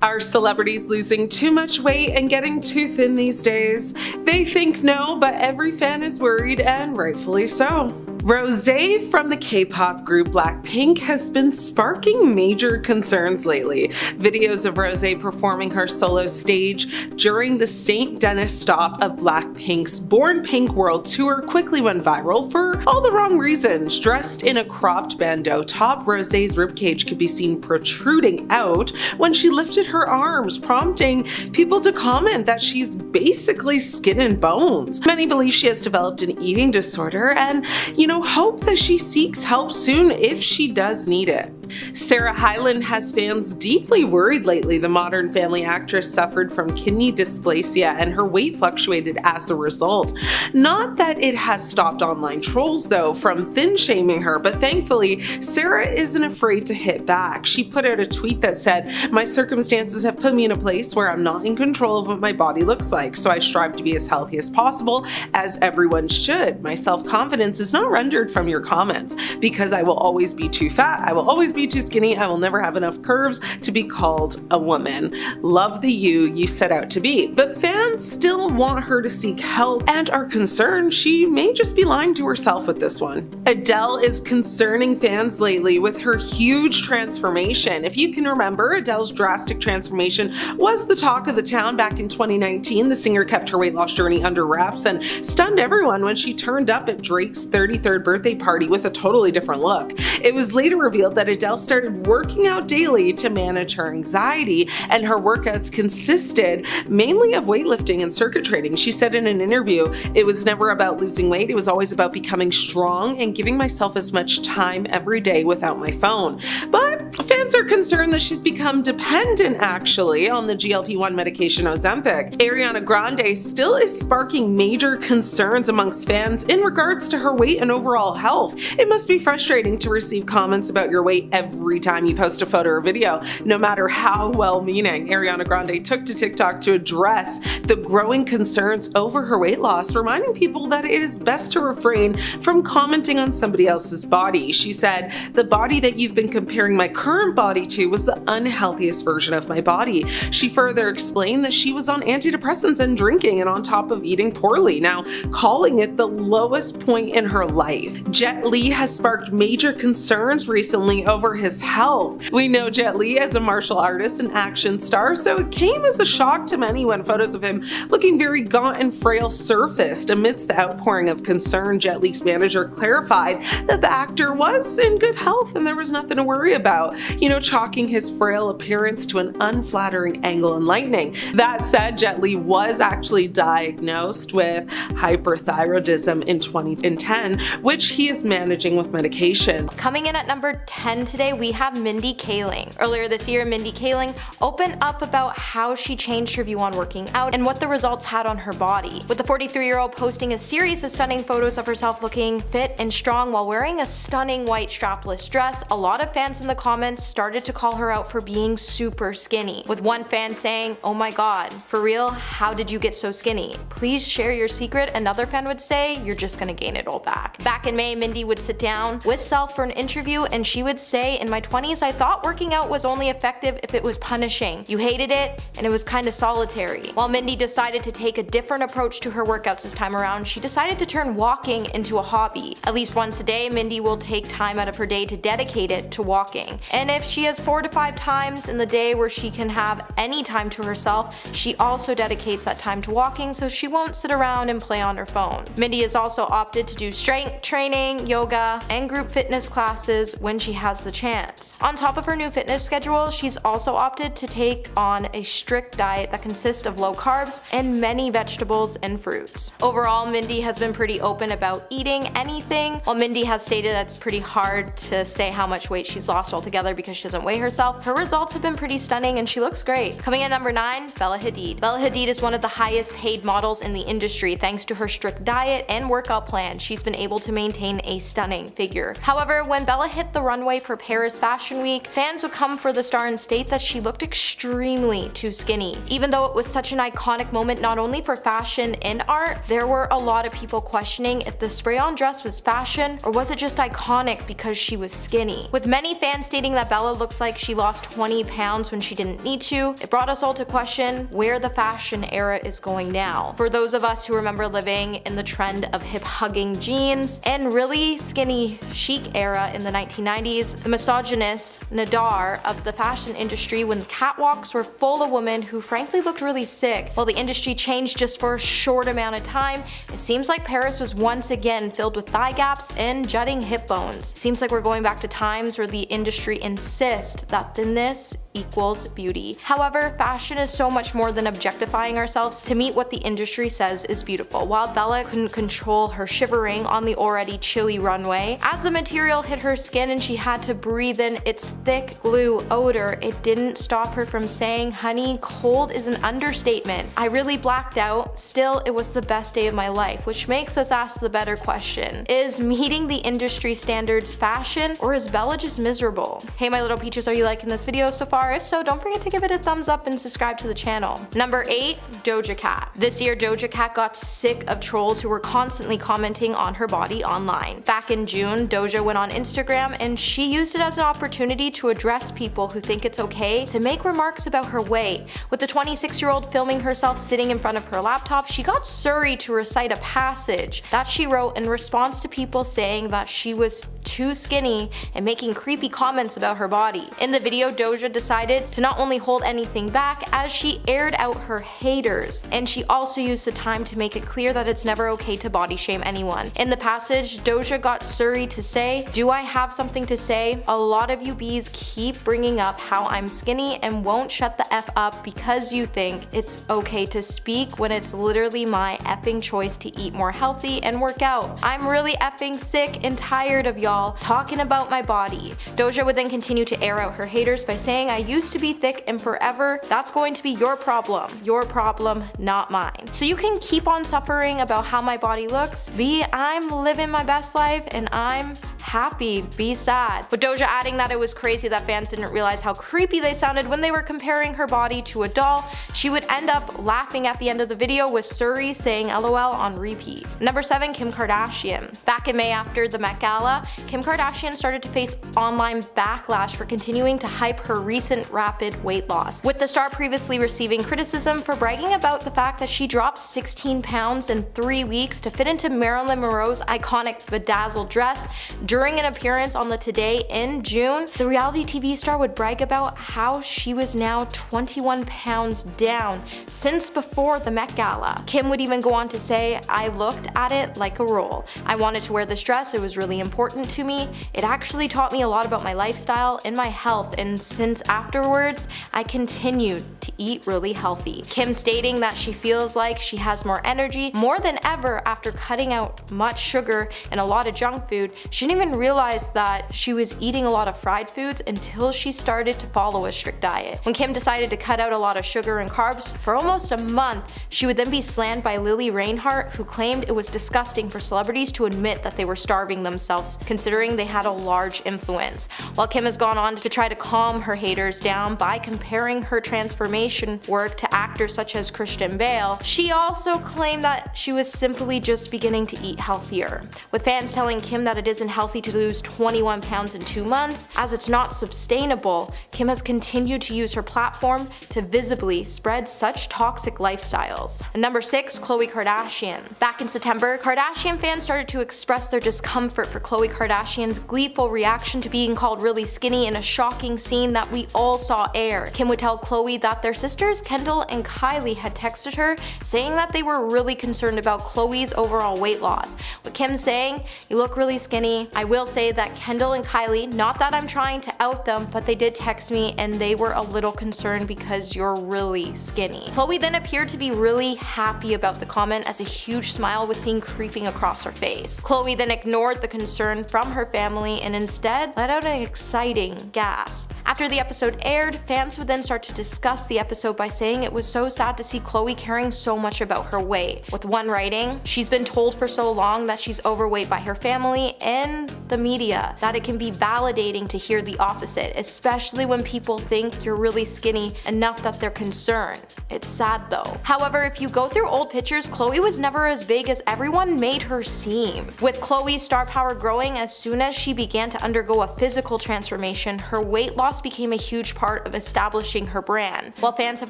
Are celebrities losing too much weight and getting too thin these days? They think no, but every fan is worried, and rightfully so. Rosé from the K-pop group Blackpink has been sparking major concerns lately. Videos of Rosé performing her solo stage during the St. Denis stop of Blackpink's Born Pink World Tour quickly went viral for all the wrong reasons. Dressed in a cropped bandeau top, Rosé's ribcage could be seen protruding out when she lifted her arms, prompting people to comment that she's basically skin and bones. Many believe she has developed an eating disorder and, hope that she seeks help soon if she does need it. Sarah Hyland has fans deeply worried lately. The Modern Family actress suffered from kidney dysplasia and her weight fluctuated as a result. Not that it has stopped online trolls though from thin shaming her, but thankfully Sarah isn't afraid to hit back. She put out a tweet that said, "My circumstances have put me in a place where I'm not in control of what my body looks like, so I strive to be as healthy as possible, as everyone should. My self-confidence is not rendered from your comments, because I will always be too fat, I will always be too skinny, I will never have enough curves to be called a woman. Love the you set out to be." But fans still want her to seek help and are concerned she may just be lying to herself with this one. Adele is concerning fans lately with her huge transformation. If you can remember, Adele's drastic transformation was the talk of the town back in 2019. The singer kept her weight loss journey under wraps and stunned everyone when she turned up at Drake's 33rd birthday party with a totally different look. It was later revealed that Adele started working out daily to manage her anxiety, and her workouts consisted mainly of weightlifting and circuit training. She said in an interview, "It was never about losing weight, it was always about becoming strong and giving myself as much time every day without my phone." But fans are concerned that she's become dependent actually on the GLP-1 medication Ozempic. Ariana Grande still is sparking major concerns amongst fans in regards to her weight and overall health. It must be frustrating to receive comments about your weight every time you post a photo or video, no matter how well-meaning. Ariana Grande took to TikTok to address the growing concerns over her weight loss, reminding people that it is best to refrain from commenting on somebody else's body. She said, "The body that you've been comparing my current body to was the unhealthiest version of my body." She further explained that she was on antidepressants and drinking and on top of eating poorly, now calling it the lowest point in her life. Jet Li has sparked major concerns recently over his health. We know Jet Li as a martial artist and action star, so it came as a shock to many when photos of him looking very gaunt and frail surfaced. Amidst the outpouring of concern, Jet Li's manager clarified that the actor was in good health and there was nothing to worry about, chalking his frail appearance to an unflattering angle and lightning. That said, Jet Li was actually diagnosed with hyperthyroidism in 2010, which he is managing with medication. Coming in at number 10 today, we have Mindy Kaling. Earlier this year, Mindy Kaling opened up about how she changed her view on working out and what the results had on her body, with the 43-year-old posting a series of stunning photos of herself looking fit and strong while wearing a stunning white strapless dress. A lot of fans in the comments started to call her out for being super skinny, with one fan saying, "Oh my god, for real? How did you get so skinny? Please share your secret." Another fan would say, "You're just gonna gain it all back." Back in May, Mindy would sit down with Self for an interview and she would say, "In my 20s, I thought working out was only effective if it was punishing. You hated it and it was kind of solitary." While Mindy decided to take a different approach to her workouts this time around, she decided to turn walking into a hobby. At least once a day, Mindy will take time out of her day to dedicate it to walking. And if she has 4 to 5 times in the day where she can have any time to herself, she also dedicates that time to walking so she won't sit around and play on her phone. Mindy has also opted to do strength training, yoga, and group fitness classes when she has the chance. On top of her new fitness schedule, she's also opted to take on a strict diet that consists of low carbs and many vegetables and fruits. Overall, Mindy has been pretty open about eating anything. While Mindy has stated that it's pretty hard to say how much weight she's lost altogether because she doesn't weigh herself, her results have been pretty stunning and she looks great. Coming in number 9, Bella Hadid. Bella Hadid is one of the highest paid models in the industry. Thanks to her strict diet and workout plan, she's been able to maintain a stunning figure. However, when Bella hit the runway for Paris Fashion Week, fans would come for the star and state that she looked extremely too skinny. Even though it was such an iconic moment not only for fashion and art, there were a lot of people questioning if the spray-on dress was fashion or was it just iconic because she was skinny. With many fans stating that Bella looks like she lost 20 pounds when she didn't need to, it brought us all to question where the fashion era is going now. For those of us who remember living in the trend of hip-hugging jeans and really skinny chic era in the 1990s, the misogynist Nadar of the fashion industry when the catwalks were full of women who frankly looked really sick. While the industry changed just for a short amount of time, it seems like Paris was once again filled with thigh gaps and jutting hip bones. It seems like we're going back to times where the industry insists that thinness equals beauty. However, fashion is so much more than objectifying ourselves to meet what the industry says is beautiful. While Bella couldn't control her shivering on the already chilly runway, as the material hit her skin and she had to breathe in its thick glue odor, it didn't stop her from saying, "Honey, cold is an understatement. I really blacked out. Still, it was the best day of my life," which makes us ask the better question. Is meeting the industry standards fashion, or is Bella just miserable? Hey my little peaches, are you liking this video so far? If so, don't forget to give it a thumbs up and subscribe to the channel. Number 8, Doja Cat. This year, Doja Cat got sick of trolls who were constantly commenting on her body online. Back in June, Doja went on Instagram and she used it as an opportunity to address people who think it's okay to make remarks about her weight. With the 26-year-old filming herself sitting in front of her laptop, she got Suri to recite a passage that she wrote in response to people saying that she was too skinny and making creepy comments about her body. In the video, Doja decided to not only hold anything back as she aired out her haters, and she also used the time to make it clear that it's never okay to body shame anyone. In the passage, Doja got Suri to say, "Do I have something to say? A lot of you bees keep bringing up how I'm skinny and won't shut the F up because you think it's okay to speak when it's literally my effing choice to eat more healthy and work out. I'm really effing sick and tired of y'all talking about my body." Doja would then continue to air out her haters by saying, "I used to be thick and forever, that's going to be your problem, not mine. So you can keep on suffering about how my body looks. B, I'm living my best life and I'm happy, be sad." With Doja adding that it was crazy that fans didn't realize how creepy they sounded when they were comparing her body to a doll. She would end up laughing at the end of the video with Suri saying LOL on repeat. Number 7, Kim Kardashian. Back in May after the Met Gala, Kim Kardashian started to face online backlash for continuing to hype her recent rapid weight loss, with the star previously receiving criticism for bragging about the fact that she dropped 16 pounds in 3 weeks to fit into Marilyn Monroe's iconic bedazzled dress. During an appearance on the Today in June, the reality TV star would brag about how she was now 21 pounds down since before the Met Gala. Kim would even go on to say, "I looked at it like a role. I wanted to wear this dress, it was really important to me. It actually taught me a lot about my lifestyle and my health, and since afterwards, I continued to eat really healthy." Kim stating that she feels like she has more energy more than ever after cutting out much sugar and a lot of junk food. She didn't even realize that she was eating a lot of fried foods until she started to follow a strict diet. When Kim decided to cut out a lot of sugar and carbs for almost a month, she would then be slammed by Lily Reinhart, who claimed it was disgusting for celebrities to admit that they were starving themselves, considering they had a large influence. While Kim has gone on to try to calm her haters down by comparing her transformation work to actors such as Christian Bale, she also claimed that she was simply just beginning to eat healthier. With fans telling Kim that it isn't healthy to lose 21 pounds in 2 months, as it's not sustainable, Kim has continued to use her platform to visibly spread such toxic lifestyles. And number 6, Khloe Kardashian. Back in September, Kardashian fans started to express their discomfort for Khloe Kardashian's gleeful reaction to being called really skinny in a shocking scene that we all saw air. Kim would tell Khloe that their sisters Kendall and Kylie had texted her saying that they were really concerned about Khloe's overall weight loss, with Kim saying, "You look really skinny. I will say that Kendall and Kylie, not that I'm trying to out them, but they did text me and they were a little concerned because you're really skinny." Khloe then appeared to be really happy about the comment as a huge smile was seen creeping across her face. Khloe then ignored the concern from her family and instead let out an exciting gasp. After the episode aired, fans would then start to discuss the episode by saying it was so sad to see Khloe caring so much about her weight, with one writing, "She's been told for so long that she's overweight by her family and the media that it can be validating to hear the opposite, especially when people think you're really skinny enough that they're concerned. It's sad though. However, if you go through old pictures, Chloe was never as big as everyone made her seem. With Chloe's star power growing as soon as she began to undergo a physical transformation, her weight loss became a huge part of establishing her brand. While fans have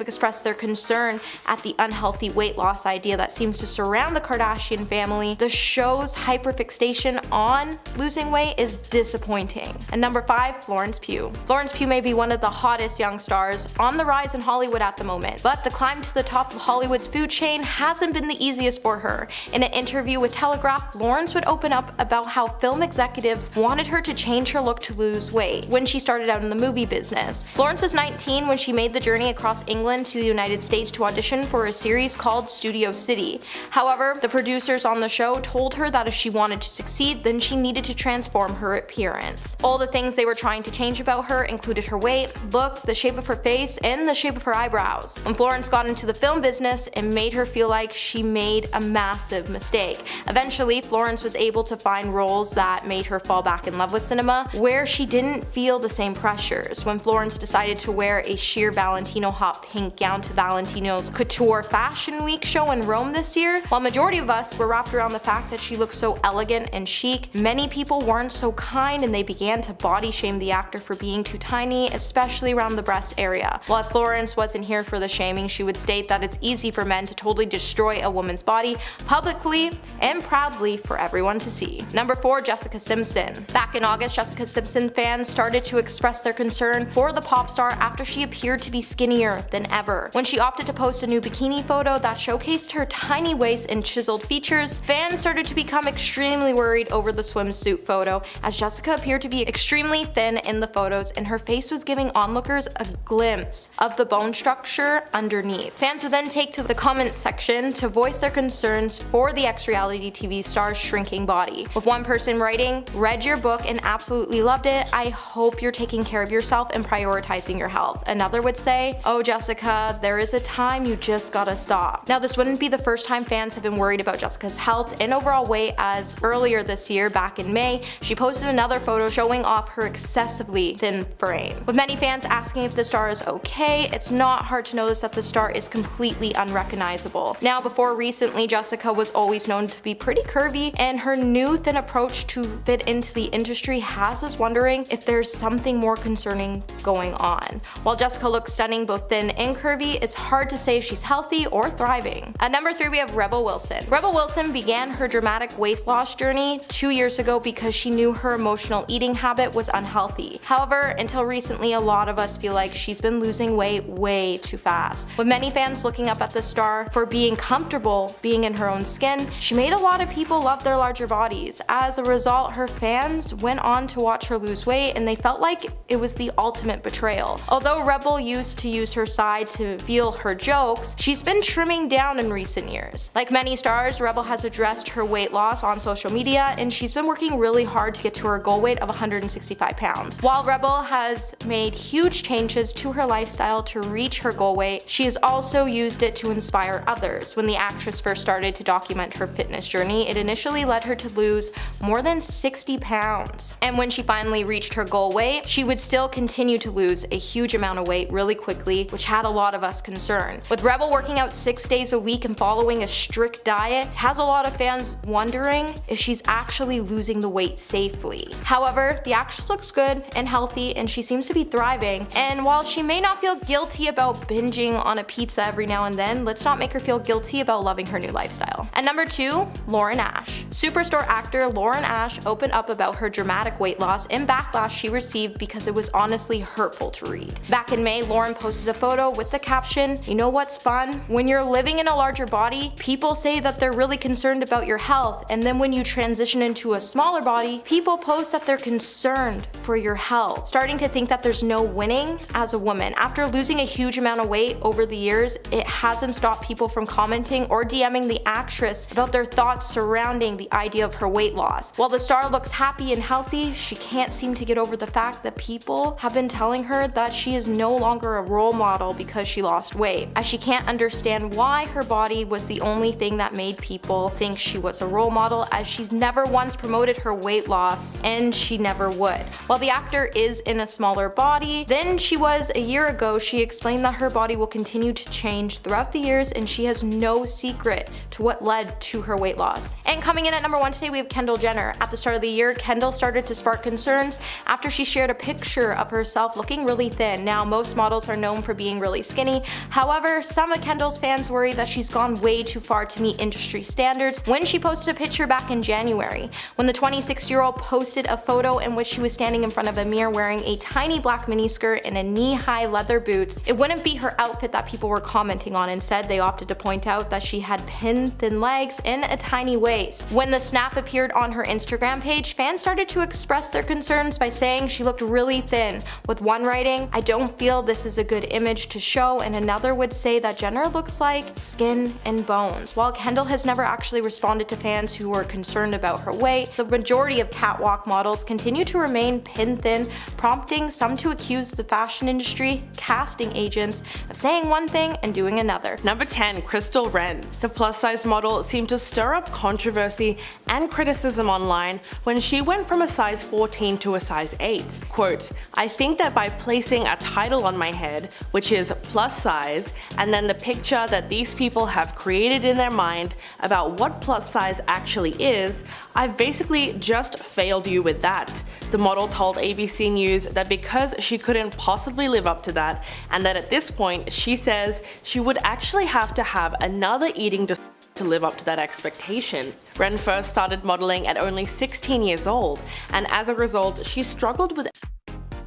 expressed their concern at the unhealthy weight loss idea that seems to surround the Kardashian family, the show's hyperfixation on losing weight is disappointing. And number 5, Florence Pugh. Florence Pugh may be one of the hottest young stars on the rise in Hollywood at the moment, but the climb to the top of Hollywood's food chain hasn't been the easiest for her. In an interview with Telegraph, Florence would open up about how film executives wanted her to change her look to lose weight when she started out in the movie business. Florence was 19 when she made the journey across England to the United States to audition for a series called Studio City. However, the producers on the show told her that if she wanted to succeed, then she needed to transform her appearance. All the things they were trying to change about her included her weight, look, the shape of her face, and the shape of her eyebrows. When Florence got into the film business, it made her feel like she made a massive mistake. Eventually, Florence was able to find roles that made her fall back in love with cinema, where she didn't feel the same pressures. When Florence decided to wear a sheer Valentino hot pink gown to Valentino's Couture Fashion Week show in Rome this year, while majority of us were wrapped around the fact that she looked so elegant and chic, many people weren't so kind and they began to body shame the actor for being too tiny, especially around the breast area. While if Florence wasn't here for the shaming, she would state that it's easy for men to totally destroy a woman's body publicly and proudly for everyone to see. Number 4, Jessica Simpson. Back in August, Jessica Simpson fans started to express their concern for the pop star after she appeared to be skinnier than ever. When she opted to post a new bikini photo that showcased her tiny waist and chiseled features, fans started to become extremely worried over the swimsuit photo, as Jessica appeared to be extremely thin in the photos and her face was giving onlookers a glimpse of the bone structure underneath. Fans would then take to the comment section to voice their concerns for the ex-reality TV star's shrinking body, with one person writing, "Read your book and absolutely loved it. I hope you're taking care of yourself and prioritizing your health." Another would say, "Oh Jessica, there is a time you just gotta stop." Now this wouldn't be the first time fans have been worried about Jessica's health and overall weight, as earlier this year, back in May, she posted another photo showing off her excessively thin frame. With many fans asking if the star is okay, it's not hard to notice that the star is completely unrecognizable. Now before recently, Jessica was always known to be pretty curvy, and her new thin approach to fit into the industry has us wondering if there's something more concerning going on. While Jessica looks stunning both thin and curvy, it's hard to say if she's healthy or thriving. At number 3, we have Rebel Wilson. Rebel Wilson began her dramatic weight loss journey 2 years ago because she knew her emotional eating habit was unhealthy. However, until recently, a lot of us feel like she's been losing weight way too fast. With many fans looking up at the star for being comfortable being in her own skin, she made a lot of people love their larger bodies. As a result, her fans went on to watch her lose weight and they felt like it was the ultimate betrayal. Although Rebel used to use her side to fuel her jokes, she's been trimming down in recent years. Like many stars, Rebel has addressed her weight loss on social media and she's been working really hard to get to her goal weight of 165 pounds. While Rebel has made huge changes to her lifestyle to reach her goal weight, she has also used it to inspire others. When the actress first started to document her fitness journey, it initially led her to lose more than 60 pounds. And when she finally reached her goal weight, she would still continue to lose a huge amount of weight really quickly, which had a lot of us concerned. With Rebel working out 6 days a week and following a strict diet, has a lot of fans wondering if she's actually losing the weight safely. However, the actress looks good and healthy and she seems to be thriving, and while she may not feel guilty about binging on a pizza every now and then, let's not make her feel guilty about loving her new lifestyle. At number 2, Lauren Ash. Superstar actor Lauren Ash opened up about her dramatic weight loss and backlash she received because it was honestly hurtful to read. Back in May, Lauren posted a photo with the caption, "You know what's fun? When you're living in a larger body, people say that they're really concerned about your health, and then when you transition into a smaller body, people post that they're concerned for your health." Starting to think that there's no winning as a woman. After losing a huge amount of weight over the years, it hasn't stopped people from commenting or DMing the actress about their thoughts surrounding the idea of her weight loss. While the star looks happy and healthy, she can't seem to get over the fact that people have been telling her that she is no longer a role model because she lost weight, as she can't understand why her body was the only thing that made people think she was a role model, as she's never once promoted her her weight loss, and she never would. While the actor is in a smaller body than she was a year ago, she explained that her body will continue to change throughout the years and she has no secret to what led to her weight loss. And coming in at number 1 today, we have Kendall Jenner. At the start of the year, Kendall started to spark concerns after she shared a picture of herself looking really thin. Now, most models are known for being really skinny. However, some of Kendall's fans worry that she's gone way too far to meet industry standards when she posted a picture back in January, when the 26-year-old posted a photo in which she was standing in front of a mirror wearing a tiny black miniskirt and a knee-high leather boots. It wouldn't be her outfit that people were commenting on. Instead, they opted to point out that she had pin-thin legs and a tiny waist. When the snap appeared on her Instagram page, fans started to express their concerns by saying she looked really thin, with one writing, "I don't feel this is a good image to show," and another would say that Jenner looks like skin and bones. While Kendall has never actually responded to fans who were concerned about her weight, the majority of catwalk models continue to remain pin-thin, prompting some to accuse the fashion industry, casting agents, of saying one thing and doing another. Number 10. Crystal Ren. The plus-size model seemed to stir up controversy and criticism online when she went from a size 14 to a size 8. Quote, "I think that by placing a title on my head, which is plus size, and then the picture that these people have created in their mind about what plus size actually is, I've basically just failed you with that." The model told ABC News that because she couldn't possibly live up to that, and that at this point she says she would actually have to have another eating disorder to live up to that expectation. Ren first started modeling at only 16 years old, and as a result she struggled with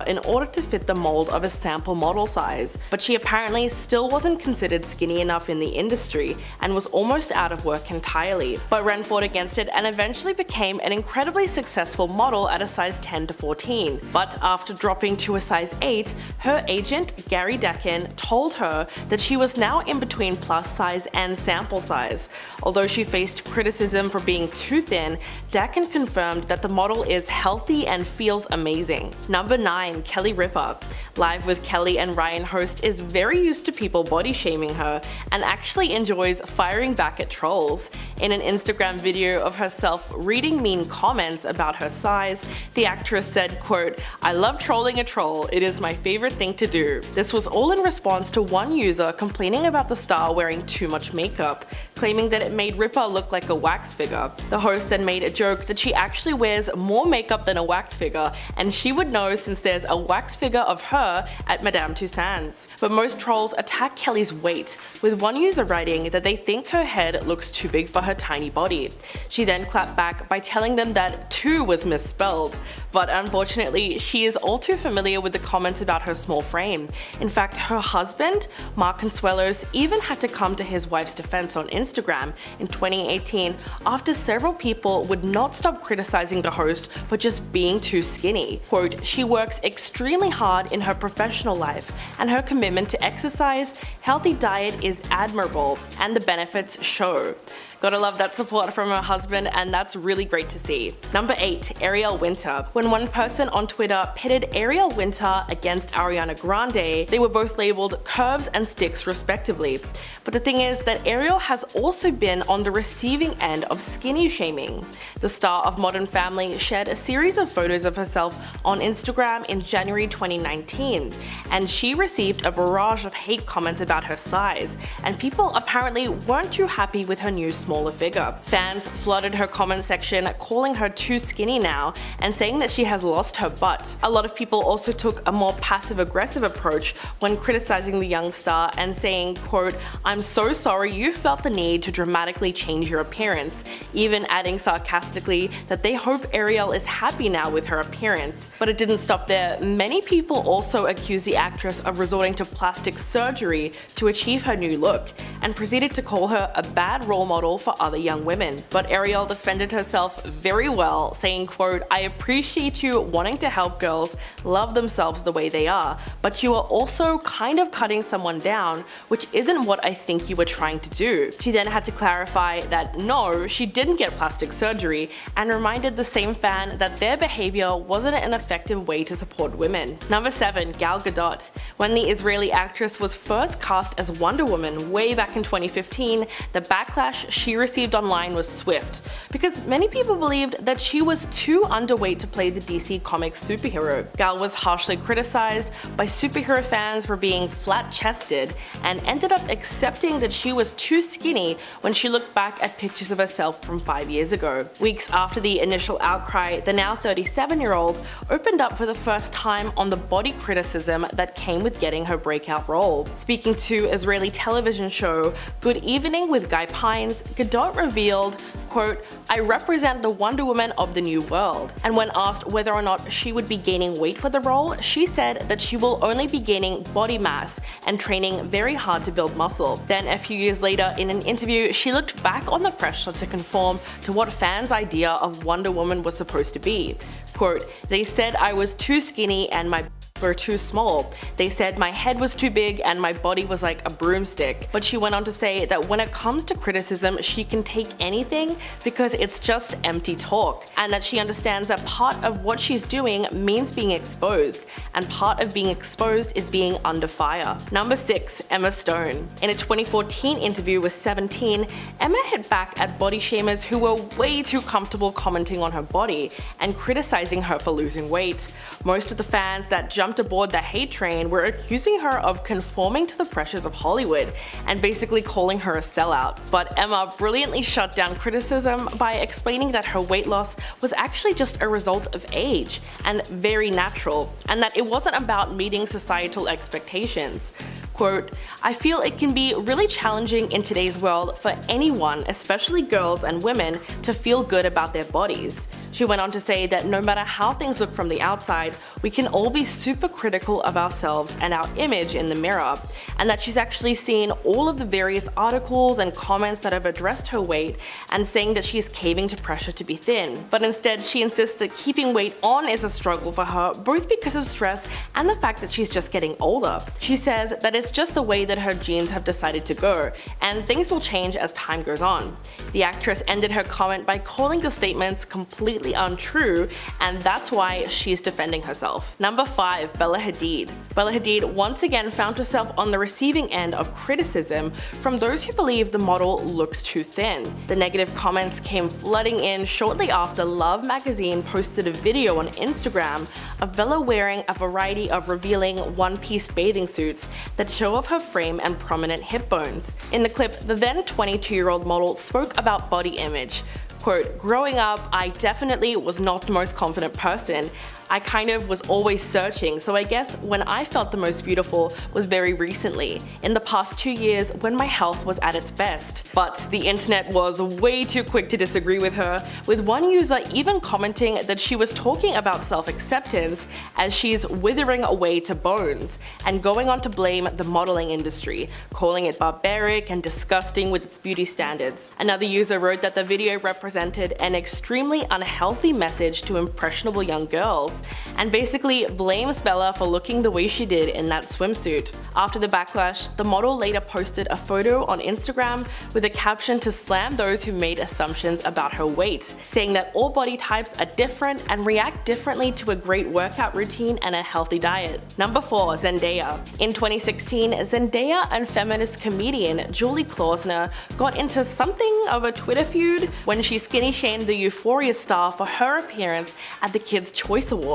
in order to fit the mold of a sample model size, but she apparently still wasn't considered skinny enough in the industry and was almost out of work entirely. But Ren fought against it and eventually became an incredibly successful model at a size 10 to 14. But after dropping to a size 8, her agent Gary Decken told her that she was now in between plus size and sample size. Although she faced criticism for being too thin, Decken confirmed that the model is healthy and feels amazing. Number 9. Kelly Ripa. Live with Kelly and Ryan host is very used to people body shaming her and actually enjoys firing back at trolls. In an Instagram video of herself reading mean comments about her size, the actress said, quote, "I love trolling a troll, it is my favorite thing to do." This was all in response to one user complaining about the star wearing too much makeup, claiming that it made Ripa look like a wax figure. The host then made a joke that she actually wears more makeup than a wax figure, and she would know since there's a wax figure of her at Madame Tussauds. But most trolls attack Kelly's weight, with one user writing that they think her head looks too big for her tiny body. She then clapped back by telling them that 2 was misspelled, but unfortunately she is all too familiar with the comments about her small frame. In fact, her husband, Mark Consuelos, even had to come to his wife's defense on Instagram in 2018 after several people would not stop criticizing the host for just being too skinny. Quote, "She works extremely hard in her professional life, and her commitment to exercise, healthy diet is admirable, and the benefits show." Gotta love that support from her husband, and that's really great to see. Number 8. Ariel Winter. When one person on Twitter pitted Ariel Winter against Ariana Grande, they were both labeled curves and sticks respectively. But the thing is that Ariel has also been on the receiving end of skinny shaming. The star of Modern Family shared a series of photos of herself on Instagram in January 2019, and she received a barrage of hate comments about her size, and people apparently weren't too happy with her new smaller figure. Fans flooded her comment section calling her too skinny now and saying that she has lost her butt. A lot of people also took a more passive-aggressive approach when criticizing the young star and saying, quote, "I'm so sorry you felt the need to dramatically change your appearance," even adding sarcastically that they hope Ariel is happy now with her appearance. But it didn't stop there. Many people also accused the actress of resorting to plastic surgery to achieve her new look and proceeded to call her a bad role model for other young women. But Ariel defended herself very well, saying, quote, "I appreciate you wanting to help girls love themselves the way they are, but you are also kind of cutting someone down, which isn't what I think you were trying to do." She then had to clarify that no, she didn't get plastic surgery, and reminded the same fan that their behavior wasn't an effective way to support women. Number 7. Gal Gadot. When the Israeli actress was first cast as Wonder Woman way back back in 2015, the backlash she received online was swift, because many people believed that she was too underweight to play the DC Comics superhero. Gal was harshly criticized by superhero fans for being flat-chested, and ended up accepting that she was too skinny when she looked back at pictures of herself from 5 years ago. Weeks after the initial outcry, the now 37-year-old opened up for the first time on the body criticism that came with getting her breakout role. Speaking to Israeli television show Good Evening with Guy Pines, Gadot revealed, quote, "I represent the Wonder Woman of the new world," and when asked whether or not she would be gaining weight for the role, she said that she will only be gaining body mass and training very hard to build muscle. Then a few years later, in an interview, she looked back on the pressure to conform to what fans' idea of Wonder Woman was supposed to be. Quote, "They said I was too skinny and my were too small. They said my head was too big and my body was like a broomstick." But she went on to say that when it comes to criticism, she can take anything because it's just empty talk, and that she understands that part of what she's doing means being exposed, and part of being exposed is being under fire. Number 6, Emma Stone. In a 2014 interview with 17, Emma hit back at body shamers who were way too comfortable commenting on her body and criticizing her for losing weight. Most of the fans that jumped aboard the hate train were accusing her of conforming to the pressures of Hollywood and basically calling her a sellout. But Emma brilliantly shut down criticism by explaining that her weight loss was actually just a result of age and very natural, and that it wasn't about meeting societal expectations. Quote, "I feel it can be really challenging in today's world for anyone, especially girls and women, to feel good about their bodies." She went on to say that no matter how things look from the outside, we can all be super critical of ourselves and our image in the mirror, and that she's actually seen all of the various articles and comments that have addressed her weight and saying that she's caving to pressure to be thin. But instead, she insists that keeping weight on is a struggle for her, both because of stress and the fact that she's just getting older. She says that it's just the way that her genes have decided to go, and things will change as time goes on. The actress ended her comment by calling the statements completely untrue, and that's why she's defending herself. Number 5, Bella Hadid. Bella Hadid once again found herself on the receiving end of criticism from those who believe the model looks too thin. The negative comments came flooding in shortly after Love magazine posted a video on Instagram of Bella wearing a variety of revealing one-piece bathing suits that show off her frame and prominent hip bones. In the clip, the then 22-year-old model spoke about body image. Quote, "Growing up, I definitely was not the most confident person. I kind of was always searching, so I guess when I felt the most beautiful was very recently, in the past 2 years when my health was at its best." But the internet was way too quick to disagree with her, with one user even commenting that she was talking about self-acceptance as she's withering away to bones, and going on to blame the modeling industry, calling it barbaric and disgusting with its beauty standards. Another user wrote that the video represented an extremely unhealthy message to impressionable young girls, and basically blames Bella for looking the way she did in that swimsuit. After the backlash, the model later posted a photo on Instagram with a caption to slam those who made assumptions about her weight, saying that all body types are different and react differently to a great workout routine and a healthy diet. Number 4, Zendaya. In 2016, Zendaya and feminist comedian Julie Klausner got into something of a Twitter feud when she skinny shamed the Euphoria star for her appearance at the Kids' Choice Awards.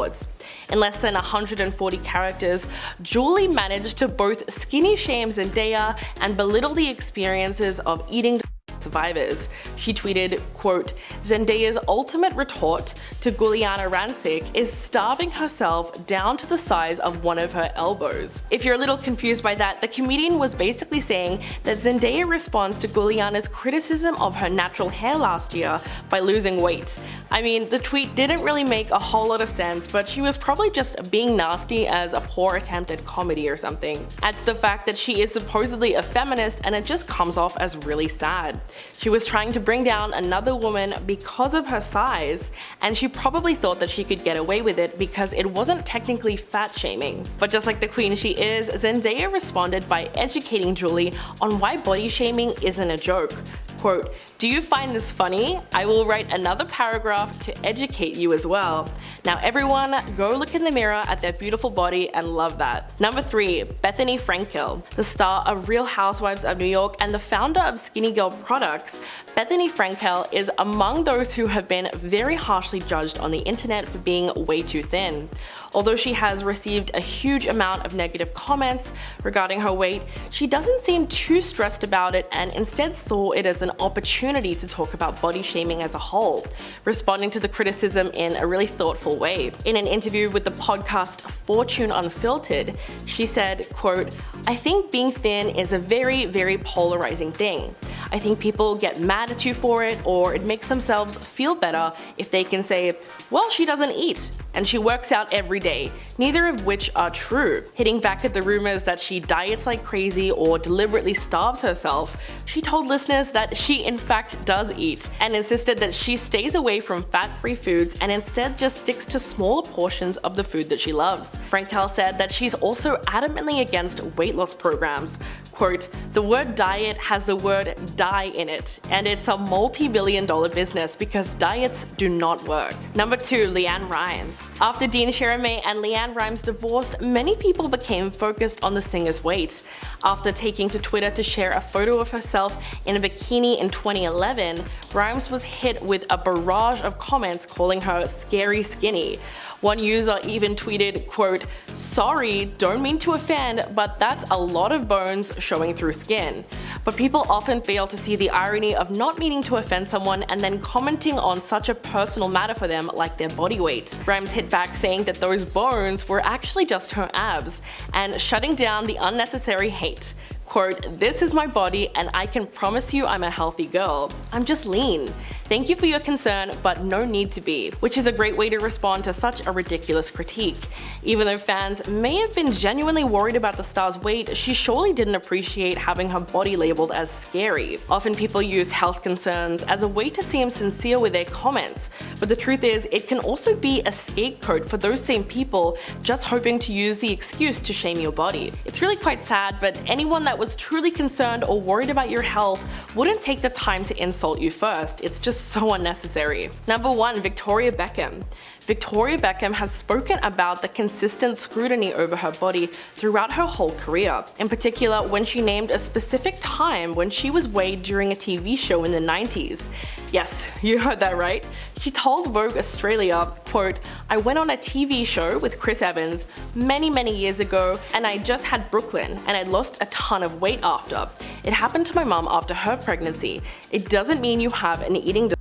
In less than 140 characters, Julie managed to both skinny shame Zendaya and belittle the experiences of eating survivors. She tweeted, quote, "Zendaya's ultimate retort to Giuliana Rancic is starving herself down to the size of one of her elbows." If you're a little confused by that, the comedian was basically saying that Zendaya responds to Giuliana's criticism of her natural hair last year by losing weight. I mean, the tweet didn't really make a whole lot of sense, but she was probably just being nasty as a poor attempt at comedy or something. Add to the fact that she is supposedly a feminist, and it just comes off as really sad. She was trying to bring down another woman because of her size, and she probably thought that she could get away with it because it wasn't technically fat shaming. But just like the queen she is, Zendaya responded by educating Julie on why body shaming isn't a joke. quote, "Do you find this funny? I will write another paragraph to educate you as well. Now everyone, go look in the mirror at their beautiful body and love that." Number 3, Bethany Frankel. The star of Real Housewives of New York and the founder of Skinny Girl Products, Bethany Frankel is among those who have been very harshly judged on the internet for being way too thin. Although she has received a huge amount of negative comments regarding her weight, she doesn't seem too stressed about it and instead saw it as an opportunity to talk about body shaming as a whole, responding to the criticism in a really thoughtful way. In an interview with the podcast Fortune Unfiltered, she said, quote, "I think being thin is a very, very polarizing thing. I think people get mad at you for it, or it makes themselves feel better if they can say, well, she doesn't eat and she works out every day, neither of which are true." Hitting back at the rumors that she diets like crazy or deliberately starves herself, she told listeners that she in fact does eat and insisted that she stays away from fat-free foods and instead just sticks to smaller portions of the food that she loves. Frankel said that she's also adamantly against weight loss programs. Quote, "The word diet has the word die in it, and it's a multi-billion-dollar business because diets do not work." Number 2, Leanne Rimes. After Dean Chalamet and Leanne Rimes divorced, many people became focused on the singer's weight. After taking to Twitter to share a photo of herself in a bikini in 2011, Rimes was hit with a barrage of comments calling her scary skinny. One user even tweeted, quote, "Sorry, don't mean to offend, but that's a lot of bones showing through skin." But people often fail to see the irony of not meaning to offend someone and then commenting on such a personal matter for them like their body weight. Rimes hit back saying that those bones were actually just her abs and shutting down the unnecessary hate. Quote, "This is my body and I can promise you I'm a healthy girl. I'm just lean. Thank you for your concern, but no need to be," which is a great way to respond to such a ridiculous critique. Even though fans may have been genuinely worried about the star's weight, she surely didn't appreciate having her body labeled as scary. Often people use health concerns as a way to seem sincere with their comments, but the truth is it can also be a scapegoat for those same people just hoping to use the excuse to shame your body. It's really quite sad, but anyone that was truly concerned or worried about your health wouldn't take the time to insult you first. It's just so unnecessary. Number 1, Victoria Beckham. Victoria Beckham has spoken about the consistent scrutiny over her body throughout her whole career, in particular when she named a specific time when she was weighed during a TV show in the 90s. Yes, you heard that right. She told Vogue Australia, quote, "I went on a TV show with Chris Evans many years ago and I just had Brooklyn and I lost a ton of weight after. It happened to my mom after her pregnancy. It doesn't mean you have an eating disorder.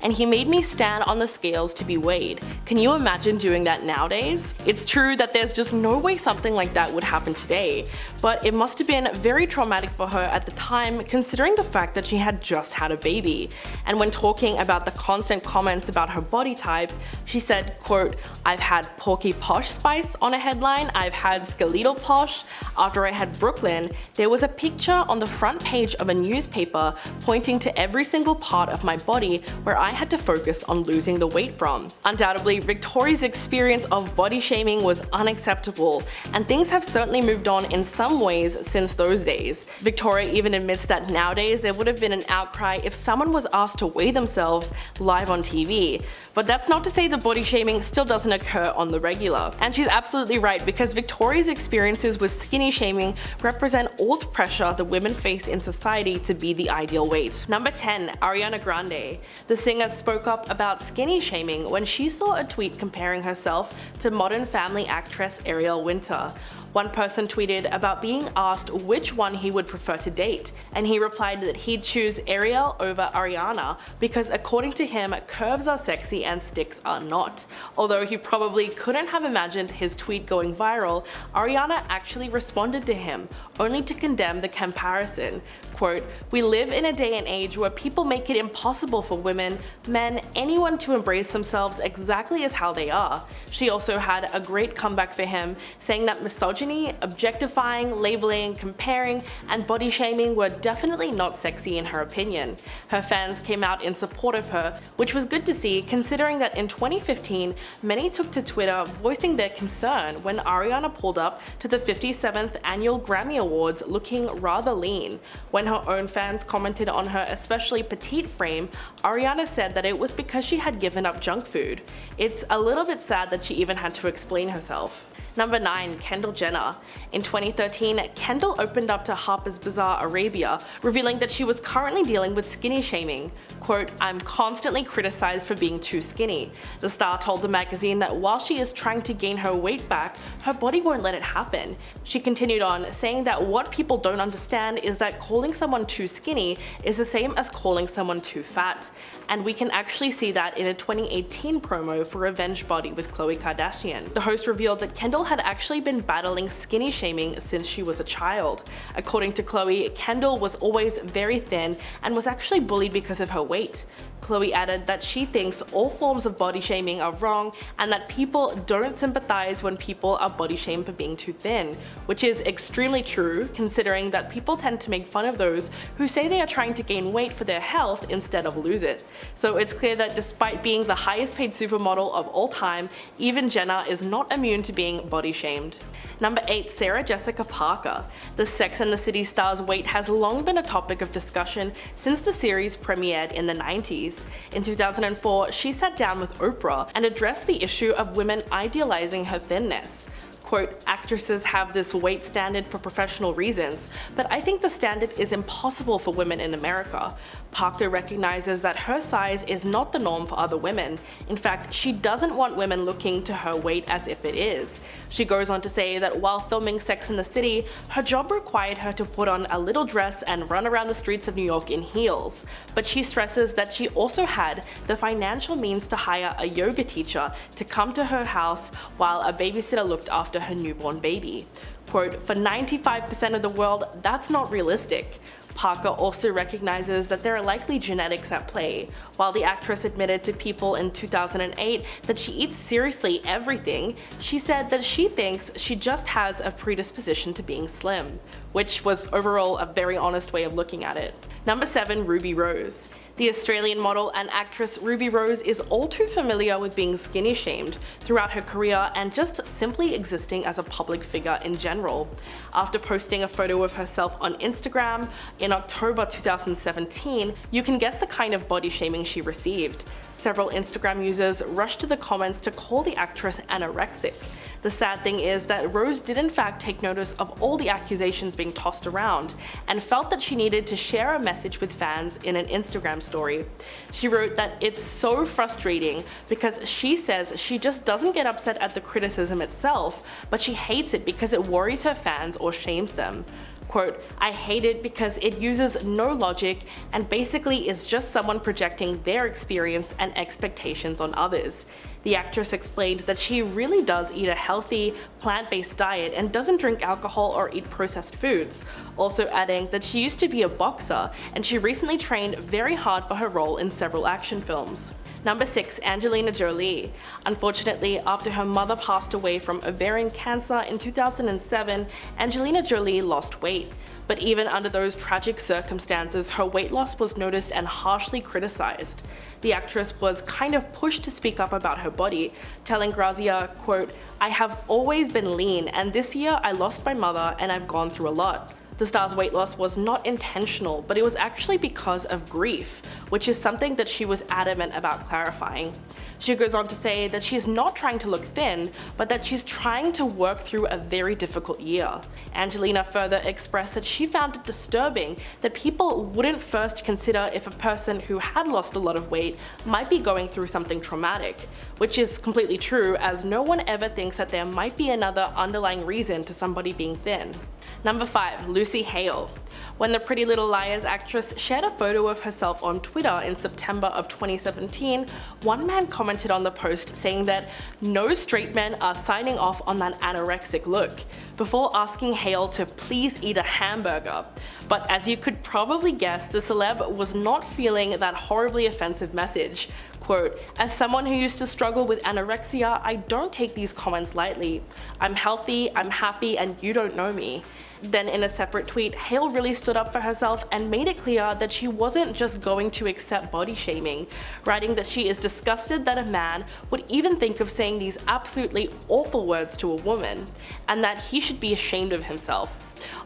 And he made me stand on the scales to be weighed. Can you imagine doing that nowadays?" It's true that there's just no way something like that would happen today, but it must have been very traumatic for her at the time considering the fact that she had just had a baby. And when talking about the constant comments about her body type, she said, quote, "I've had Porky Posh Spice on a headline, I've had Skeletal Posh. After I had Brooklyn, there was a picture on the front page of a newspaper pointing to every single part of my body where I had to focus on losing the weight from." Undoubtedly, Victoria's experience of body shaming was unacceptable, and things have certainly moved on in some ways since those days. Victoria even admits that nowadays there would have been an outcry if someone was asked to weigh themselves live on TV. But that's not to say that body shaming still doesn't occur on the regular. And she's absolutely right, because Victoria's experiences with skinny shaming represent all the pressure that women face in society to be the ideal weight. Number 10, Ariana Grande. The singer spoke up about skinny shaming when she saw a tweet comparing herself to Modern Family actress Ariel Winter. One person tweeted about being asked which one he would prefer to date, and he replied that he'd choose Ariel over Ariana because according to him, curves are sexy and sticks are not. Although he probably couldn't have imagined his tweet going viral, Ariana actually responded to him, only to condemn the comparison. Quote, "We live in a day and age where people make it impossible for women, men, anyone to embrace themselves exactly as how they are." She also had a great comeback for him, saying that misogyny misogyny, objectifying, labeling, comparing, and body shaming were definitely not sexy in her opinion. Her fans came out in support of her, which was good to see considering that in 2015, many took to Twitter voicing their concern when Ariana pulled up to the 57th annual Grammy Awards looking rather lean. When her own fans commented on her especially petite frame, Ariana said that it was because she had given up junk food. It's a little bit sad that she even had to explain herself. Number 9. Kendall Jenner. In 2013, Kendall opened up to Harper's Bazaar Arabia, revealing that she was currently dealing with skinny shaming. Quote, "I'm constantly criticized for being too skinny." The star told the magazine that while she is trying to gain her weight back, her body won't let it happen. She continued on, saying that what people don't understand is that calling someone too skinny is the same as calling someone too fat. And we can actually see that in a 2018 promo for Revenge Body with Khloe Kardashian. The host revealed that Kendall had actually been battling skinny shaming since she was a child. According to Khloe, Kendall was always very thin and was actually bullied because of her weight. Khloe added that she thinks all forms of body shaming are wrong and that people don't sympathize when people are body shamed for being too thin, which is extremely true considering that people tend to make fun of those who say they are trying to gain weight for their health instead of lose it. So it's clear that despite being the highest paid supermodel of all time, even Jenner is not immune to being body shamed. Number 8. Sarah Jessica Parker. The Sex and the City star's weight has long been a topic of discussion since the series premiered in the 90s. In 2004, she sat down with Oprah and addressed the issue of women idealizing her thinness. Quote, "Actresses have this weight standard for professional reasons, but I think the standard is impossible for women in America." Parker recognizes that her size is not the norm for other women. In fact, she doesn't want women looking to her weight as if it is. She goes on to say that while filming Sex and the City, her job required her to put on a little dress and run around the streets of New York in heels. But she stresses that she also had the financial means to hire a yoga teacher to come to her house while a babysitter looked after her newborn baby. Quote, "For 95% of the world, that's not realistic." Parker also recognizes that there are likely genetics at play. While the actress admitted to People in 2008 that she eats seriously everything, she said that she thinks she just has a predisposition to being slim, which was overall a very honest way of looking at it. Number 7. Ruby Rose. The Australian model and actress Ruby Rose is all too familiar with being skinny shamed throughout her career and just simply existing as a public figure in general. After posting a photo of herself on Instagram in October 2017, you can guess the kind of body shaming she received. Several Instagram users rushed to the comments to call the actress anorexic. The sad thing is that Rose did in fact take notice of all the accusations being tossed around and felt that she needed to share a message with fans in an Instagram story. She wrote that it's so frustrating because she says she just doesn't get upset at the criticism itself, but she hates it because it worries her fans or shames them. Quote, "I hate it because it uses no logic and basically is just someone projecting their experience and expectations on others." The actress explained that she really does eat a healthy, plant-based diet and doesn't drink alcohol or eat processed foods, also adding that she used to be a boxer and she recently trained very hard for her role in several action films. Number 6. Angelina Jolie. Unfortunately, after her mother passed away from ovarian cancer in 2007, Angelina Jolie lost weight. But even under those tragic circumstances, her weight loss was noticed and harshly criticized. The actress was kind of pushed to speak up about her body, telling Grazia, quote, "I have always been lean and this year I lost my mother and I've gone through a lot." The star's weight loss was not intentional, but it was actually because of grief, which is something that she was adamant about clarifying. She goes on to say that she's not trying to look thin, but that she's trying to work through a very difficult year. Angelina further expressed that she found it disturbing that people wouldn't first consider if a person who had lost a lot of weight might be going through something traumatic, which is completely true as no one ever thinks that there might be another underlying reason to somebody being thin. Number 5. Lucy Hale. When the Pretty Little Liars actress shared a photo of herself on Twitter in September of 2017, one man commented on the post saying that no straight men are signing off on that anorexic look, before asking Hale to please eat a hamburger. But as you could probably guess, the celeb was not feeling that horribly offensive message. Quote, "As someone who used to struggle with anorexia, I don't take these comments lightly. I'm healthy, I'm happy, and you don't know me." Then in a separate tweet, Hale really stood up for herself and made it clear that she wasn't just going to accept body shaming, writing that she is disgusted that a man would even think of saying these absolutely awful words to a woman, and that he should be ashamed of himself.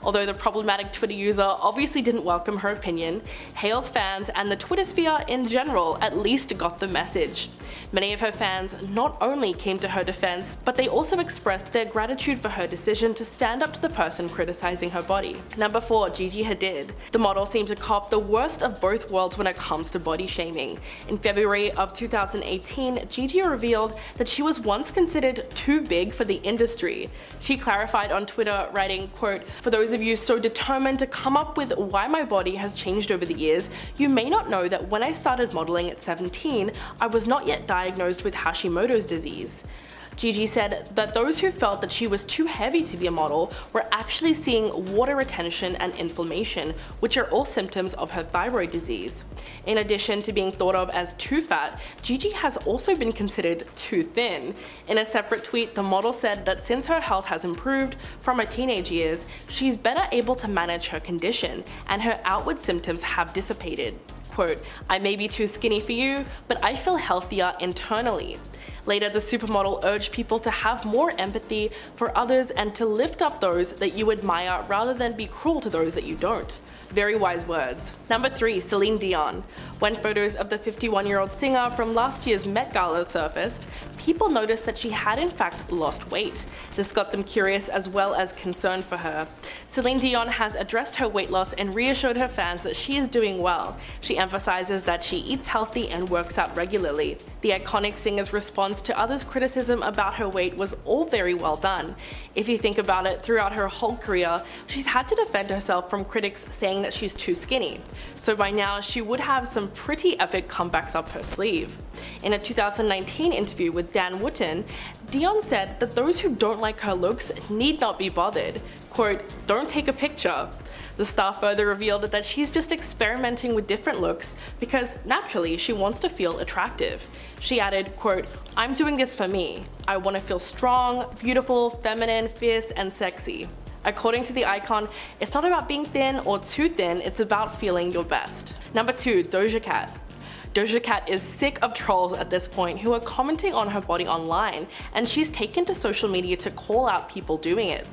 Although the problematic Twitter user obviously didn't welcome her opinion, Hale's fans and the Twitter sphere in general at least got the message. Many of her fans not only came to her defense, but they also expressed their gratitude for her decision to stand up to the person criticizing her body. Number 4, Gigi Hadid. The model seemed to cop the worst of both worlds when it comes to body shaming. In February of 2018, Gigi revealed that she was once considered too big for the industry. She clarified on Twitter, writing, quote, "For those of you so determined to come up with why my body has changed over the years, you may not know that when I started modeling at 17, I was not yet diagnosed with Hashimoto's disease." Gigi said that those who felt that she was too heavy to be a model were actually seeing water retention and inflammation, which are all symptoms of her thyroid disease. In addition to being thought of as too fat, Gigi has also been considered too thin. In a separate tweet, the model said that since her health has improved from her teenage years, she's better able to manage her condition, and her outward symptoms have dissipated. Quote, "I may be too skinny for you, but I feel healthier internally." Later, the supermodel urged people to have more empathy for others and to lift up those that you admire rather than be cruel to those that you don't. Very wise words. Number 3, Celine Dion. When photos of the 51-year-old singer from last year's Met Gala surfaced, people noticed that she had in fact lost weight. This got them curious as well as concerned for her. Celine Dion has addressed her weight loss and reassured her fans that she is doing well. She emphasizes that she eats healthy and works out regularly. The iconic singer's response to others' criticism about her weight was all very well done. If you think about it, throughout her whole career, she's had to defend herself from critics saying that she's too skinny. So by now, she would have some pretty epic comebacks up her sleeve. In a 2019 interview with Dan Wootton, Dion said that those who don't like her looks need not be bothered. Quote, "Don't take a picture." The star further revealed that she's just experimenting with different looks because naturally she wants to feel attractive. She added, quote, "I'm doing this for me. I want to feel strong, beautiful, feminine, fierce, and sexy." According to the icon, it's not about being thin or too thin, it's about feeling your best. Number 2, Doja Cat. Doja Cat is sick of trolls at this point who are commenting on her body online, and she's taken to social media to call out people doing it.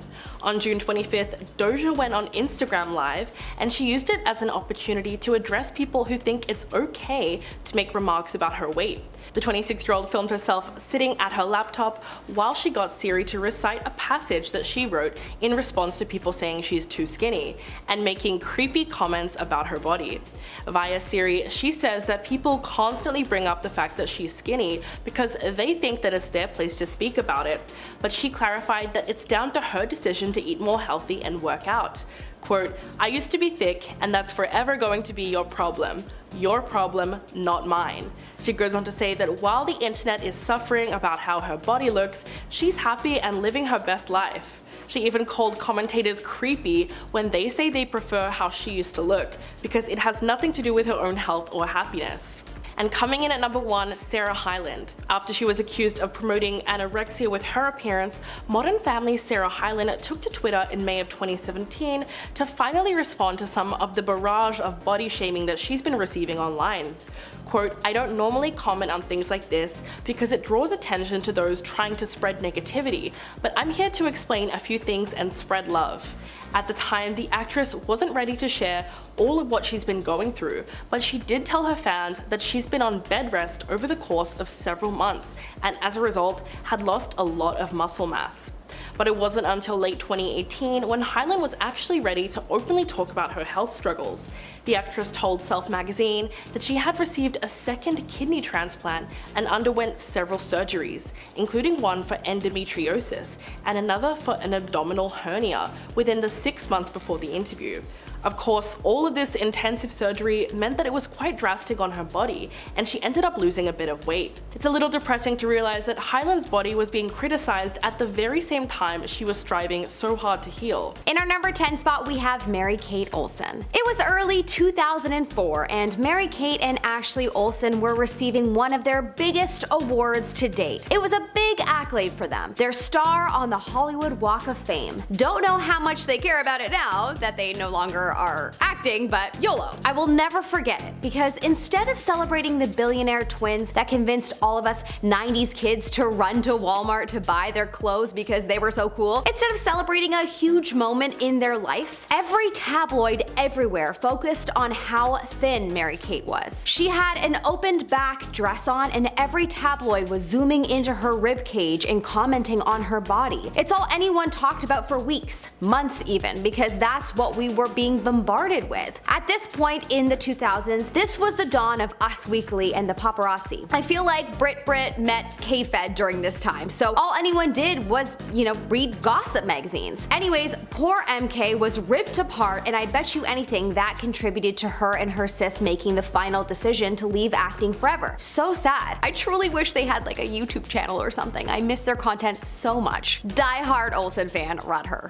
On June 25th, Doja went on Instagram Live, and she used it as an opportunity to address people who think it's okay to make remarks about her weight. The 26-year-old filmed herself sitting at her laptop while she got Siri to recite a passage that she wrote in response to people saying she's too skinny, and making creepy comments about her body. Via Siri, she says that people constantly bring up the fact that she's skinny because they think that it's their place to speak about it, but she clarified that it's down to her decision to eat more healthy and work out. Quote, "I used to be thick, and that's forever going to be your problem. Your problem, not mine." She goes on to say that while the internet is suffering about how her body looks, she's happy and living her best life. She even called commentators creepy when they say they prefer how she used to look, because it has nothing to do with her own health or happiness. And coming in at number 1, Sarah Hyland. After she was accused of promoting anorexia with her appearance, Modern Family's Sarah Hyland took to Twitter in May of 2017 to finally respond to some of the barrage of body shaming that she's been receiving online. Quote, "I don't normally comment on things like this because it draws attention to those trying to spread negativity, but I'm here to explain a few things and spread love." At the time, the actress wasn't ready to share all of what she's been going through, but she did tell her fans that she's been on bed rest over the course of several months, and as a result, had lost a lot of muscle mass. But it wasn't until late 2018 when Hyland was actually ready to openly talk about her health struggles. The actress told Self magazine that she had received a second kidney transplant and underwent several surgeries, including one for endometriosis and another for an abdominal hernia within the 6 months before the interview. Of course, all of this intensive surgery meant that it was quite drastic on her body, and she ended up losing a bit of weight. It's a little depressing to realize that Hyland's body was being criticized at the very same time she was striving so hard to heal. In our number 10 spot, we have Mary-Kate Olsen. It was early 2004, and Mary-Kate and Ashley Olsen were receiving one of their biggest awards to date. It was a big accolade for them, their star on the Hollywood Walk of Fame. Don't know how much they care about it now that they no longer are acting, but YOLO. I will never forget it, because instead of celebrating the billionaire twins that convinced all of us 90s kids to run to Walmart to buy their clothes because they were so cool, instead of celebrating a huge moment in their life, every tabloid everywhere focused on how thin Mary-Kate was. She had an opened back dress on, and every tabloid was zooming into her ribcage and commenting on her body. It's all anyone talked about for weeks, months even, because that's what we were being bombarded with. At this point in the 2000s, this was the dawn of Us Weekly and the paparazzi. I feel like Brit met K-Fed during this time, so all anyone did was, read gossip magazines. Anyways, poor MK was ripped apart, and I bet you anything that contributed to her and her sis making the final decision to leave acting forever. So sad. I truly wish they had like a YouTube channel or something. I miss their content so much. Die-hard Olsen fan, run her.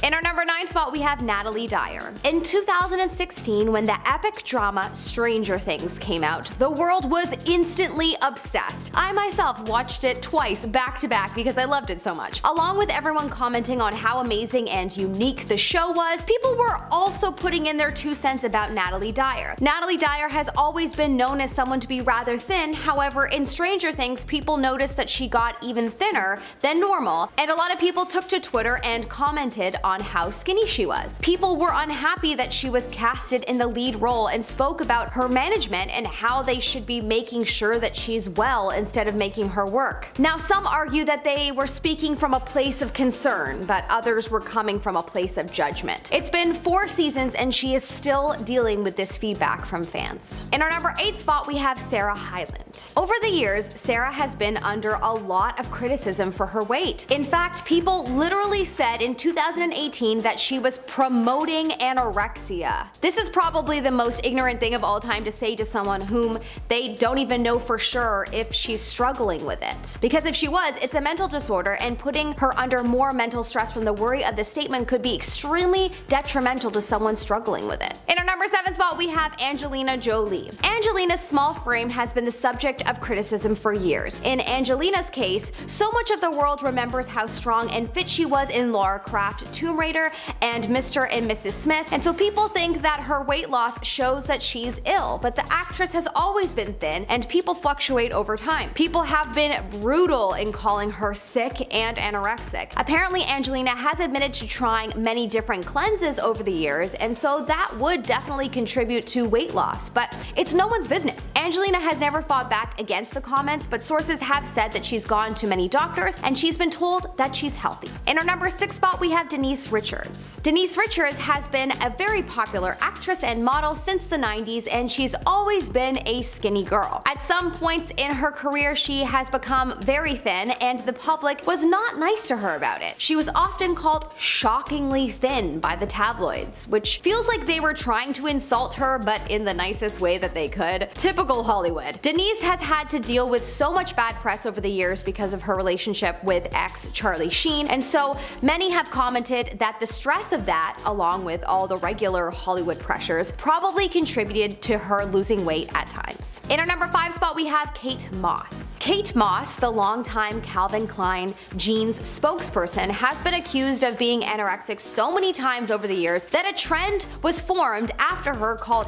In our number 9 spot, we have Natalie Dyer. In 2016, when the epic drama Stranger Things came out, the world was instantly obsessed. I myself watched it twice back to back because I loved it so much. Along with everyone commenting on how amazing and unique the show was, people were also putting in their 2 cents about Natalie Dyer. Natalie Dyer has always been known as someone to be rather thin, however in Stranger Things people noticed that she got even thinner than normal, and a lot of people took to Twitter and commented on how skinny she was. People were unhappy that she was casted in the lead role and spoke about her management and how they should be making sure that she's well instead of making her work. Now some argue that they were speaking from a place of concern, but others were coming from a place of judgment. It's been 4 seasons and she is still dealing with this feedback from fans. In our number 8 spot, we have Sarah Hyland. Over the years, Sarah has been under a lot of criticism for her weight. In fact, people literally said in 2018 that she was promoting anorexia. This is probably the most ignorant thing of all time to say to someone whom they don't even know for sure if she's struggling with it. Because if she was, it's a mental disorder, and putting her under more mental stress from the worry of the statement could be extremely detrimental to someone struggling with it. In our number 7 spot, we have Angelina Jolie. Angelina's small frame has been the subject of criticism for years. In Angelina's case, so much of the world remembers how strong and fit she was in Lara Croft, Tomb Raider, and Mr. and Mrs. Smith, and so people think that her weight loss shows that she's ill, but the actress has always been thin, and people fluctuate over time. People have been brutal in calling her sick and anorexic. Apparently, Angelina has admitted to trying many different cleanses over the years, and so that would definitely contribute to weight loss, but it's no one's business. Angelina has never fought back against the comments, but sources have said that she's gone to many doctors and she's been told that she's healthy. In our number 6 spot, we have Denise Richards. Denise Richards has been a very popular actress and model since the 90s, and she's always been a skinny girl. At some points in her career, she has become very thin, and the public was not nice to her about it. She was often called shockingly thin by the tabloids, which feels like they were trying to insult her, but in the nicest way that they could. Typical Hollywood. Denise has had to deal with so much bad press over the years because of her relationship with ex Charlie Sheen, and so many have commented that the stress of that, along with all the regular Hollywood pressures, probably contributed to her losing weight at times. In our number 5 spot, we have Kate Moss. Kate Moss, the longtime Calvin Klein jeans spokesperson, has been accused of being anorexic so many times over the years that a trend was formed after her called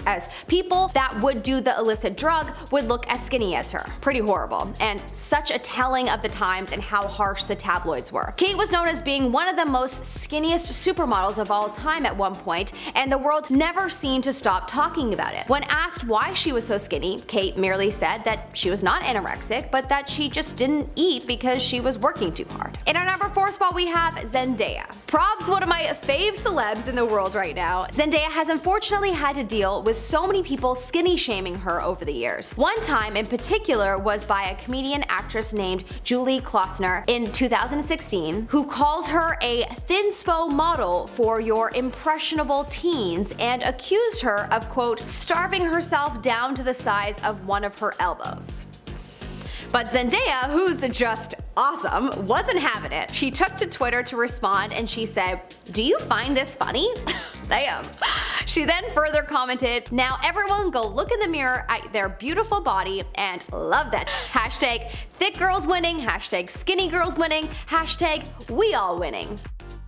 as people that would do the illicit drug would look as skinny as her. Pretty horrible, and such a telling of the times and how harsh the tabloids were. Kate was known as being one of the most skinniest supermodels of all time at one point, and the world never seemed to stop talking about it. When asked why she was so skinny, Kate merely said that she was not anorexic, but that she just didn't eat because she was working too hard. In our number 4 spot, we have Zendaya. Probs, one of my fave celebs in the world right now. Zendaya has unfortunately had to deal with so many people skinny shaming her over the years. One time in particular was by a comedian actress named Julie Klausner in 2016, who called her a thinspo model for your impressionable teens and accused her of, quote, starving herself down to the size of one of her elbows. But Zendaya, who's just awesome, wasn't having it. She took to Twitter to respond and she said, "Do you find this funny?" Damn. She then further commented, "Now everyone go look in the mirror at their beautiful body and love that. Hashtag thick girls winning, hashtag skinny girls winning, hashtag we all winning."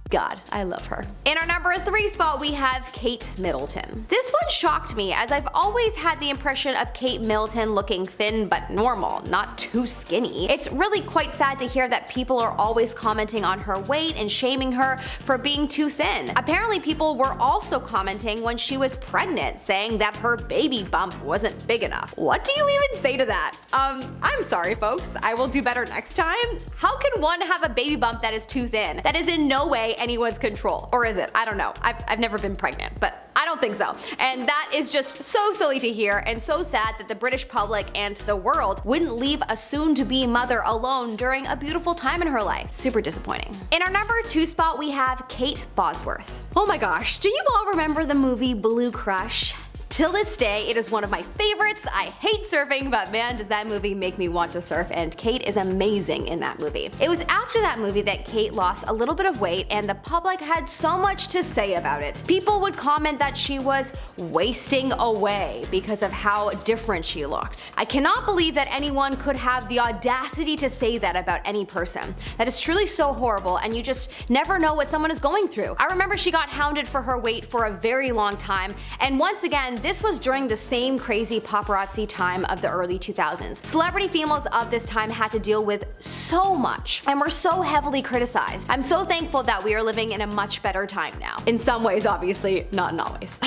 God, I love her. In our number 3 spot, we have Kate Middleton. This one shocked me, as I've always had the impression of Kate Middleton looking thin but normal, not too skinny. It's really quite sad to hear that people are always commenting on her weight and shaming her for being too thin. Apparently people were also commenting when she was pregnant, saying that her baby bump wasn't big enough. What do you even say to that? I'm sorry folks, I will do better next time. How can one have a baby bump that is too thin? That is in no way anyone's control. Or is it? I don't know. I've never been pregnant, but I don't think so. And that is just so silly to hear and so sad that the British public and the world wouldn't leave a soon-to-be mother alone during a beautiful time in her life. Super disappointing. In our number 2 spot, we have Kate Bosworth. Oh my gosh, do you all remember the movie Blue Crush? Till this day, it is one of my favorites. I hate surfing, but man, does that movie make me want to surf, and Kate is amazing in that movie. It was after that movie that Kate lost a little bit of weight, and the public had so much to say about it. People would comment that she was wasting away because of how different she looked. I cannot believe that anyone could have the audacity to say that about any person. That is truly so horrible, and you just never know what someone is going through. I remember she got hounded for her weight for a very long time, and once again, this was during the same crazy paparazzi time of the early 2000s. Celebrity females of this time had to deal with so much and were so heavily criticized. I'm so thankful that we are living in a much better time now. In some ways, obviously, not in always.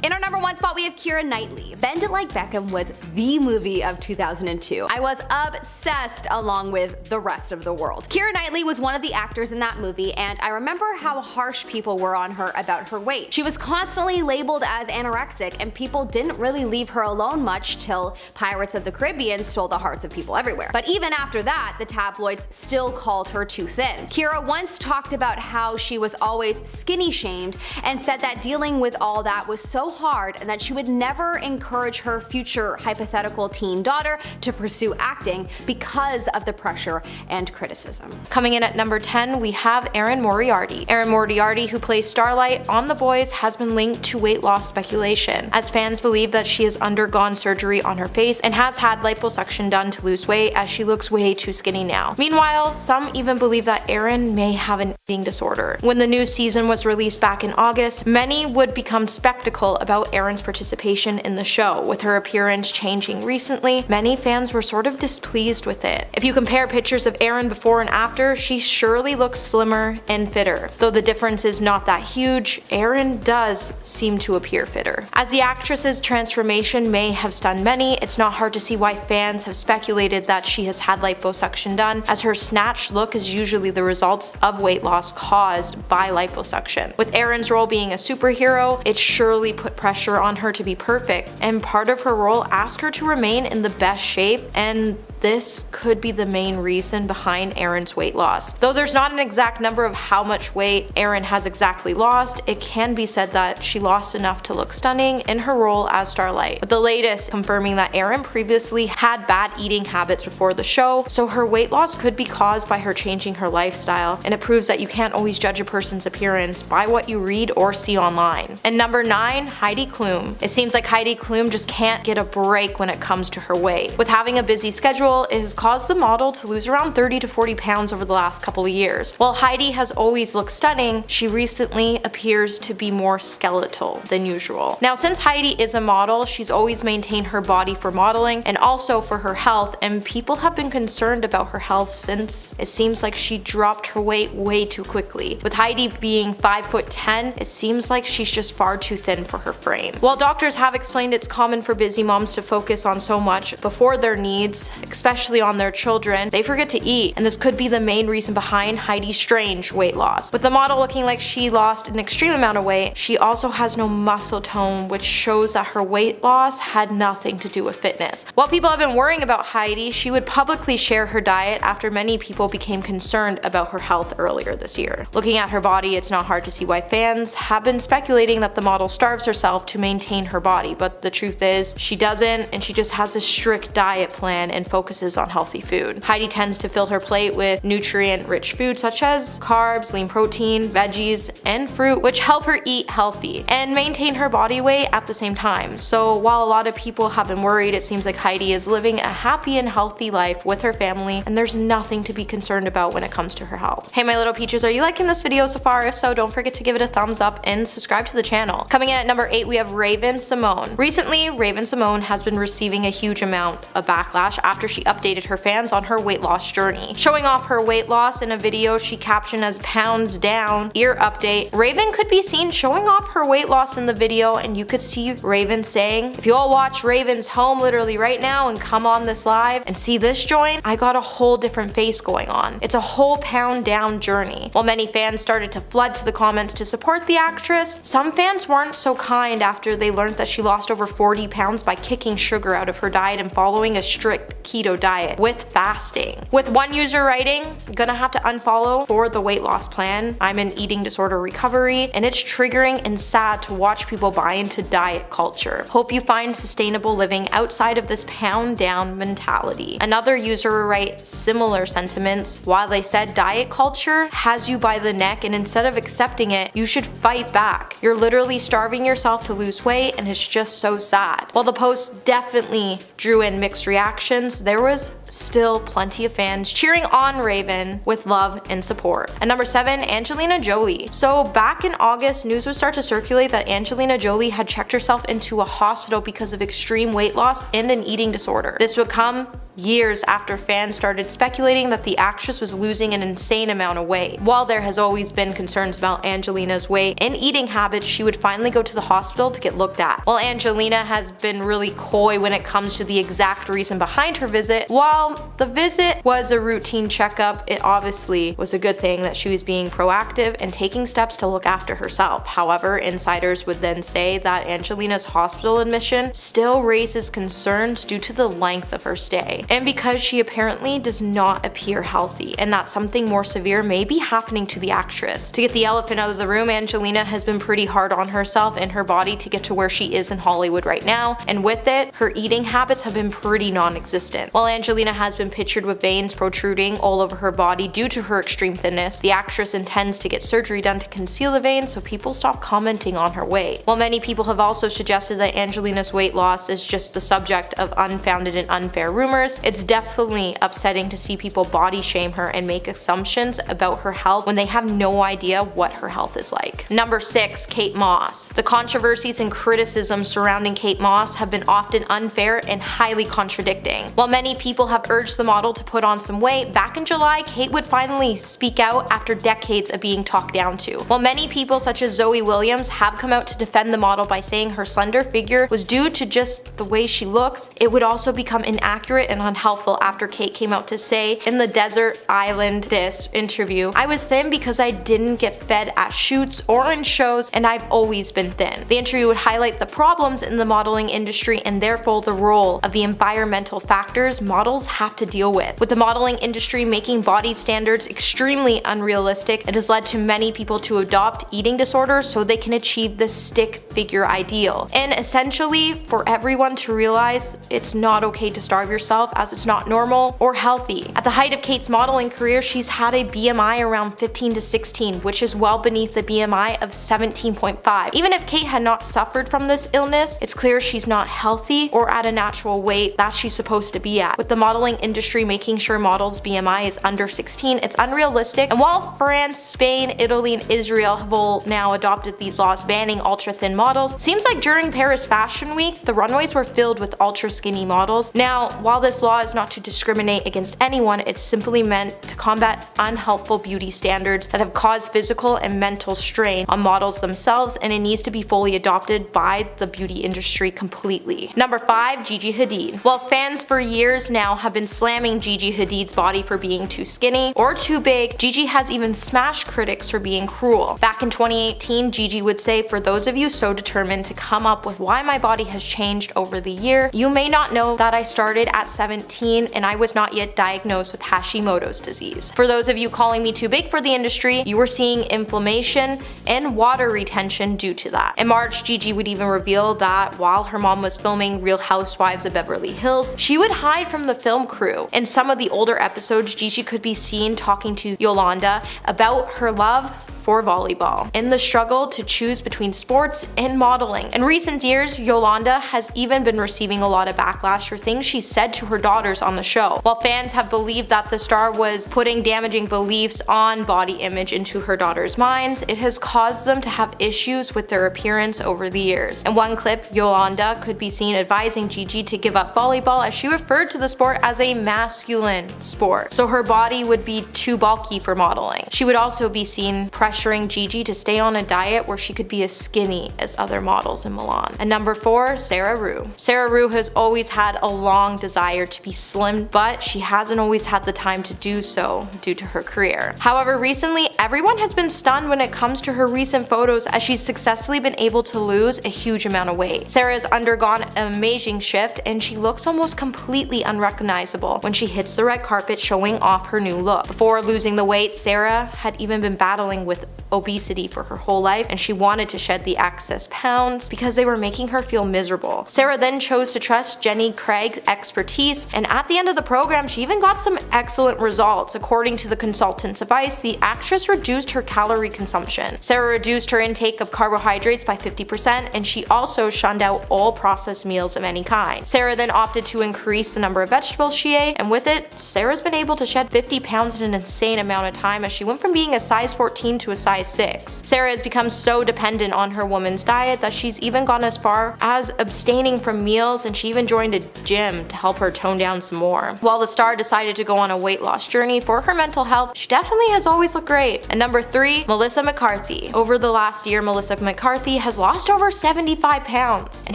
In our number 1 spot, we have Keira Knightley. Bend It Like Beckham was the movie of 2002. I was obsessed along with the rest of the world. Keira Knightley was one of the actors in that movie, and I remember how harsh people were on her about her weight. She was constantly labeled as anorexic, and people didn't really leave her alone much till Pirates of the Caribbean stole the hearts of people everywhere. But even after that, the tabloids still called her too thin. Keira once talked about how she was always skinny shamed and said that dealing with all that was so hard and that she would never encourage her future hypothetical teen daughter to pursue acting because of the pressure and criticism. Coming in at number 10, we have Erin Moriarty. Erin Moriarty, who plays Starlight on The Boys, has been linked to weight loss speculation, as fans believe that she has undergone surgery on her face and has had liposuction done to lose weight, as she looks way too skinny now. Meanwhile, some even believe that Erin may have an eating disorder. When the new season was released back in August, many would become skeptical about Erin's participation in the show. With her appearance changing recently, many fans were sort of displeased with it. If you compare pictures of Erin before and after, she surely looks slimmer and fitter. Though the difference is not that huge, Erin does seem to appear fitter. As the actress's transformation may have stunned many, it's not hard to see why fans have speculated that she has had liposuction done, as her snatched look is usually the results of weight loss caused by liposuction. With Erin's role being a superhero, it surely put pressure on her to be perfect, and part of her role asked her to remain in the best shape, and this could be the main reason behind Erin's weight loss. Though there's not an exact number of how much weight Erin has exactly lost, it can be said that she lost enough to look stunning in her role as Starlight, with the latest confirming that Erin previously had bad eating habits before the show, so her weight loss could be caused by her changing her lifestyle, and it proves that you can't always judge a person's appearance by what you read or see online. And number 9, Heidi Klum. It seems like Heidi Klum just can't get a break when it comes to her weight. With having a busy schedule, it has caused the model to lose around 30 to 40 pounds over the last couple of years. While Heidi has always looked stunning, she recently appears to be more skeletal than usual. Now, since Heidi is a model, she's always maintained her body for modeling and also for her health, and people have been concerned about her health since it seems like she dropped her weight way too quickly. With Heidi being 5'10", it seems like she's just far too thin for her frame. While doctors have explained it's common for busy moms to focus on so much before their needs, especially on their children, they forget to eat, and this could be the main reason behind Heidi's strange weight loss. With the model looking like she lost an extreme amount of weight, she also has no muscle tone, which shows that her weight loss had nothing to do with fitness. While people have been worrying about Heidi, she would publicly share her diet after many people became concerned about her health earlier this year. Looking at her body, it's not hard to see why fans have been speculating that the model starves herself to maintain her body, but the truth is, she doesn't, and she just has a strict diet plan and focuses on healthy food. Heidi tends to fill her plate with nutrient-rich foods such as carbs, lean protein, veggies, and fruit, which help her eat healthy and maintain her body weight at the same time. So while a lot of people have been worried, it seems like Heidi is living a happy and healthy life with her family, and there's nothing to be concerned about when it comes to her health. Hey my little peaches, are you liking this video so far? If so, don't forget to give it a thumbs up and subscribe to the channel. Coming in at number 8, we have Raven-Symoné. Recently, Raven-Symoné has been receiving a huge amount of backlash after she updated her fans on her weight loss journey. Showing off her weight loss in a video she captioned as "pounds down, ear update," Raven could be seen showing off her weight loss in the video, and you could see Raven saying, "If you all watch Raven's home literally right now and come on this live and see this joint, I got a whole different face going on. It's a whole pound down journey." While many fans started to flood to the comments to support the actress, some fans weren't so kind after they learned that she lost over 40 pounds by kicking sugar out of her diet and following a strict keto diet with fasting. With one user writing, "Gonna have to unfollow for the weight loss plan. I'm in eating disorder recovery, and it's triggering and sad to watch people buy into diet culture. Hope you find sustainable living outside of this pound down mentality." Another user will write similar sentiments, while they said diet culture has you by the neck, and instead of accepting it, you should fight back. You're literally starving yourself to lose weight, and it's just so sad. While the post definitely drew in mixed reactions, there was still plenty of fans cheering on Raven with love and support. At number 7, Angelina Jolie. So back in August, news would start to circulate that Angelina Jolie had checked herself into a hospital because of extreme weight loss and an eating disorder. This would come years after fans started speculating that the actress was losing an insane amount of weight. While there has always been concerns about Angelina's weight and eating habits, she would finally go to the hospital to get looked at. While Angelina has been really coy when it comes to the exact reason behind her visit, while the visit was a routine checkup, it obviously was a good thing that she was being proactive and taking steps to look after herself. However, insiders would then say that Angelina's hospital admission still raises concerns due to the length of her stay, and because she apparently does not appear healthy, and that something more severe may be happening to the actress. To get the elephant out of the room, Angelina has been pretty hard on herself and her body to get to where she is in Hollywood right now, and with it, her eating habits have been pretty non-existent. While Angelina has been pictured with veins protruding all over her body due to her extreme thinness, the actress intends to get surgery done to conceal the veins so people stop commenting on her weight. While many people have also suggested that Angelina's weight loss is just the subject of unfounded and unfair rumors, it's definitely upsetting to see people body shame her and make assumptions about her health when they have no idea what her health is like. Number 6, Kate Moss. The controversies and criticisms surrounding Kate Moss have been often unfair and highly contradicting. While many people have urged the model to put on some weight, back in July, Kate would finally speak out after decades of being talked down to. While many people such as Zoe Williams have come out to defend the model by saying her slender figure was due to just the way she looks, it would also become inaccurate and unhelpful after Kate came out to say in the Desert Island Disc interview, "I was thin because I didn't get fed at shoots or in shows, and I've always been thin." The interview would highlight the problems in the modeling industry and therefore the role of the environmental factors models have to deal with. With the modeling industry making body standards extremely unrealistic, it has led to many people to adopt eating disorders so they can achieve the stick figure ideal. And essentially, for everyone to realize it's not okay to starve yourself, as it's not normal or healthy. At the height of Kate's modeling career, she's had a BMI around 15 to 16, which is well beneath the BMI of 17.5. Even if Kate had not suffered from this illness, it's clear she's not healthy or at a natural weight that she's supposed to be at. With the modeling industry making sure models' BMI is under 16, it's unrealistic. And while France, Spain, Italy, and Israel have all now adopted these laws banning ultra-thin models, seems like during Paris Fashion Week, the runways were filled with ultra-skinny models. Now, while this law is not to discriminate against anyone, it's simply meant to combat unhelpful beauty standards that have caused physical and mental strain on models themselves, and it needs to be fully adopted by the beauty industry completely. Number 5. Gigi Hadid. While fans for years now have been slamming Gigi Hadid's body for being too skinny or too big, Gigi has even smashed critics for being cruel. Back in 2018, Gigi would say, "For those of you so determined to come up with why my body has changed over the year, you may not know that I started at 17 and I was not yet diagnosed with Hashimoto's disease. For those of you calling me too big for the industry, you were seeing inflammation and water retention due to that." In March, Gigi would even reveal that while her mom was filming Real Housewives of Beverly Hills, she would hide from the film crew. In some of the older episodes, Gigi could be seen talking to Yolanda about her love for volleyball and the struggle to choose between sports and modeling. In recent years, Yolanda has even been receiving a lot of backlash for things she said to her daughters on the show. While fans have believed that the star was putting damaging beliefs on body image into her daughters' minds, it has caused them to have issues with their appearance over the years. In one clip, Yolanda could be seen advising Gigi to give up volleyball as she referred to the sport as a masculine sport, so her body would be too bulky for modeling. She would also be seen pressuring Gigi to stay on a diet where she could be as skinny as other models in Milan. And number 4, Sarah Rue. Sarah Rue has always had a long desire to be slim, but she hasn't always had the time to do so due to her career. However, recently everyone has been stunned when it comes to her recent photos as she's successfully been able to lose a huge amount of weight. Sarah has undergone an amazing shift and she looks almost completely unrecognizable when she hits the red carpet showing off her new look. Before losing the weight, Sarah had even been battling with obesity for her whole life, and she wanted to shed the excess pounds because they were making her feel miserable. Sarah then chose to trust Jenny Craig's expertise, and at the end of the program, she even got some excellent results. According to the consultant's advice, the actress reduced her calorie consumption. Sarah reduced her intake of carbohydrates by 50%, and she also shunned out all processed meals of any kind. Sarah then opted to increase the number of vegetables she ate, and with it, Sarah's been able to shed 50 pounds in an insane amount of time as she went from being a size 14 to a size 6. Sarah has become so dependent on her woman's diet that she's even gone as far as abstaining from meals, and she even joined a gym to help her tone down some more. While the star decided to go on a weight loss journey for her mental health, she definitely has always looked great. And number 3, Melissa McCarthy. Over the last year, Melissa McCarthy has lost over 75 pounds, and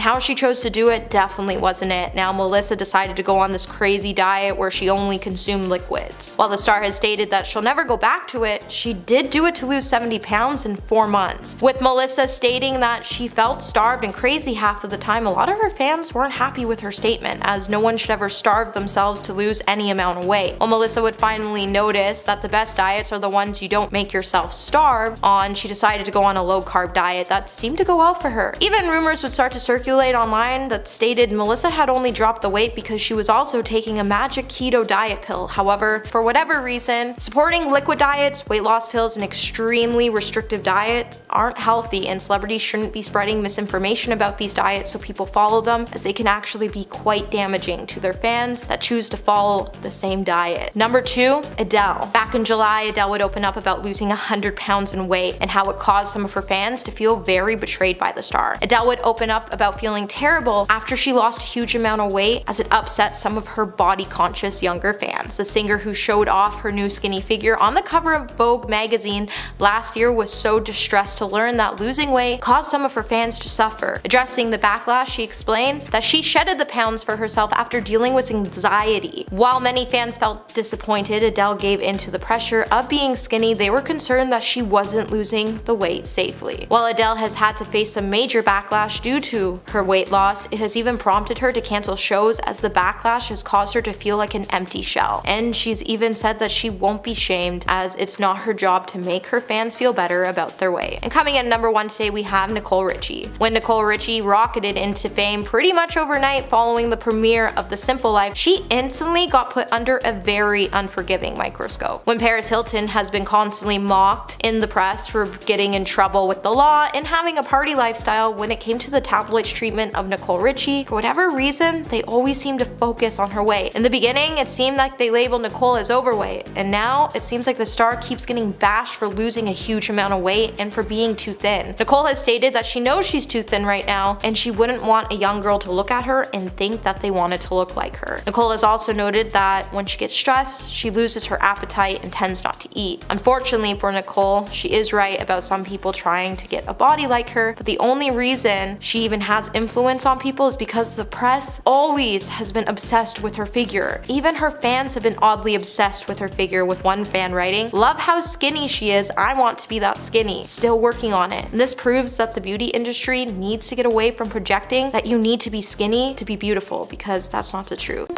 how she chose to do it definitely wasn't it. Now Melissa decided to go on this crazy diet where she only consumed liquids. While the star has stated that she'll never go back to it, she did do it to lose 70 pounds in 4 months. With Melissa stating that she felt starved and crazy half of the time, a lot of her fans weren't happy with her statement, as no one should ever starve themselves to lose any amount of weight. While Melissa would finally notice that the best diets are the ones you don't make yourself starve on, she decided to go on a low-carb diet that seemed to go well for her. Even rumors would start to circulate online that stated Melissa had only dropped the weight because she was also taking a magic keto diet pill. However, for whatever reason, supporting liquid diets, weight loss pills, and extremely restrictive diet aren't healthy, and celebrities shouldn't be spreading misinformation about these diets so people follow them, as they can actually be quite damaging to their fans that choose to follow the same diet. Number 2, Adele. Back in July, Adele would open up about losing 100 pounds in weight and how it caused some of her fans to feel very betrayed by the star. Adele would open up about feeling terrible after she lost a huge amount of weight, as it upset some of her body-conscious younger fans. The singer, who showed off her new skinny figure on the cover of Vogue magazine last year, was so distressed to learn that losing weight caused some of her fans to suffer. Addressing the backlash, she explained that she shedded the pounds for herself after dealing with anxiety. While many fans felt disappointed Adele gave into the pressure of being skinny, they were concerned that she wasn't losing the weight safely. While Adele has had to face some major backlash due to her weight loss, it has even prompted her to cancel shows, as the backlash has caused her to feel like an empty shell. And she's even said that she won't be shamed, as it's not her job to make her fans feel better about their weight. And coming in number 1 today, we have Nicole Richie. When Nicole Richie rocketed into fame pretty much overnight following the premiere of The Simple Life, she instantly got put under a very unforgiving microscope. When Paris Hilton has been constantly mocked in the press for getting in trouble with the law and having a party lifestyle, when it came to the tabloids' treatment of Nicole Richie, for whatever reason, they always seemed to focus on her weight. In the beginning, it seemed like they labeled Nicole as overweight, and now it seems like the star keeps getting bashed for losing a huge huge amount of weight and for being too thin. Nicole has stated that she knows she's too thin right now, and she wouldn't want a young girl to look at her and think that they wanted to look like her. Nicole has also noted that when she gets stressed, she loses her appetite and tends not to eat. Unfortunately for Nicole, she is right about some people trying to get a body like her, but the only reason she even has influence on people is because the press always has been obsessed with her figure. Even her fans have been oddly obsessed with her figure, with one fan writing, "Love how skinny she is, I want to be that skinny. Still working on it." And this proves that the beauty industry needs to get away from projecting that you need to be skinny to be beautiful, because that's not the truth.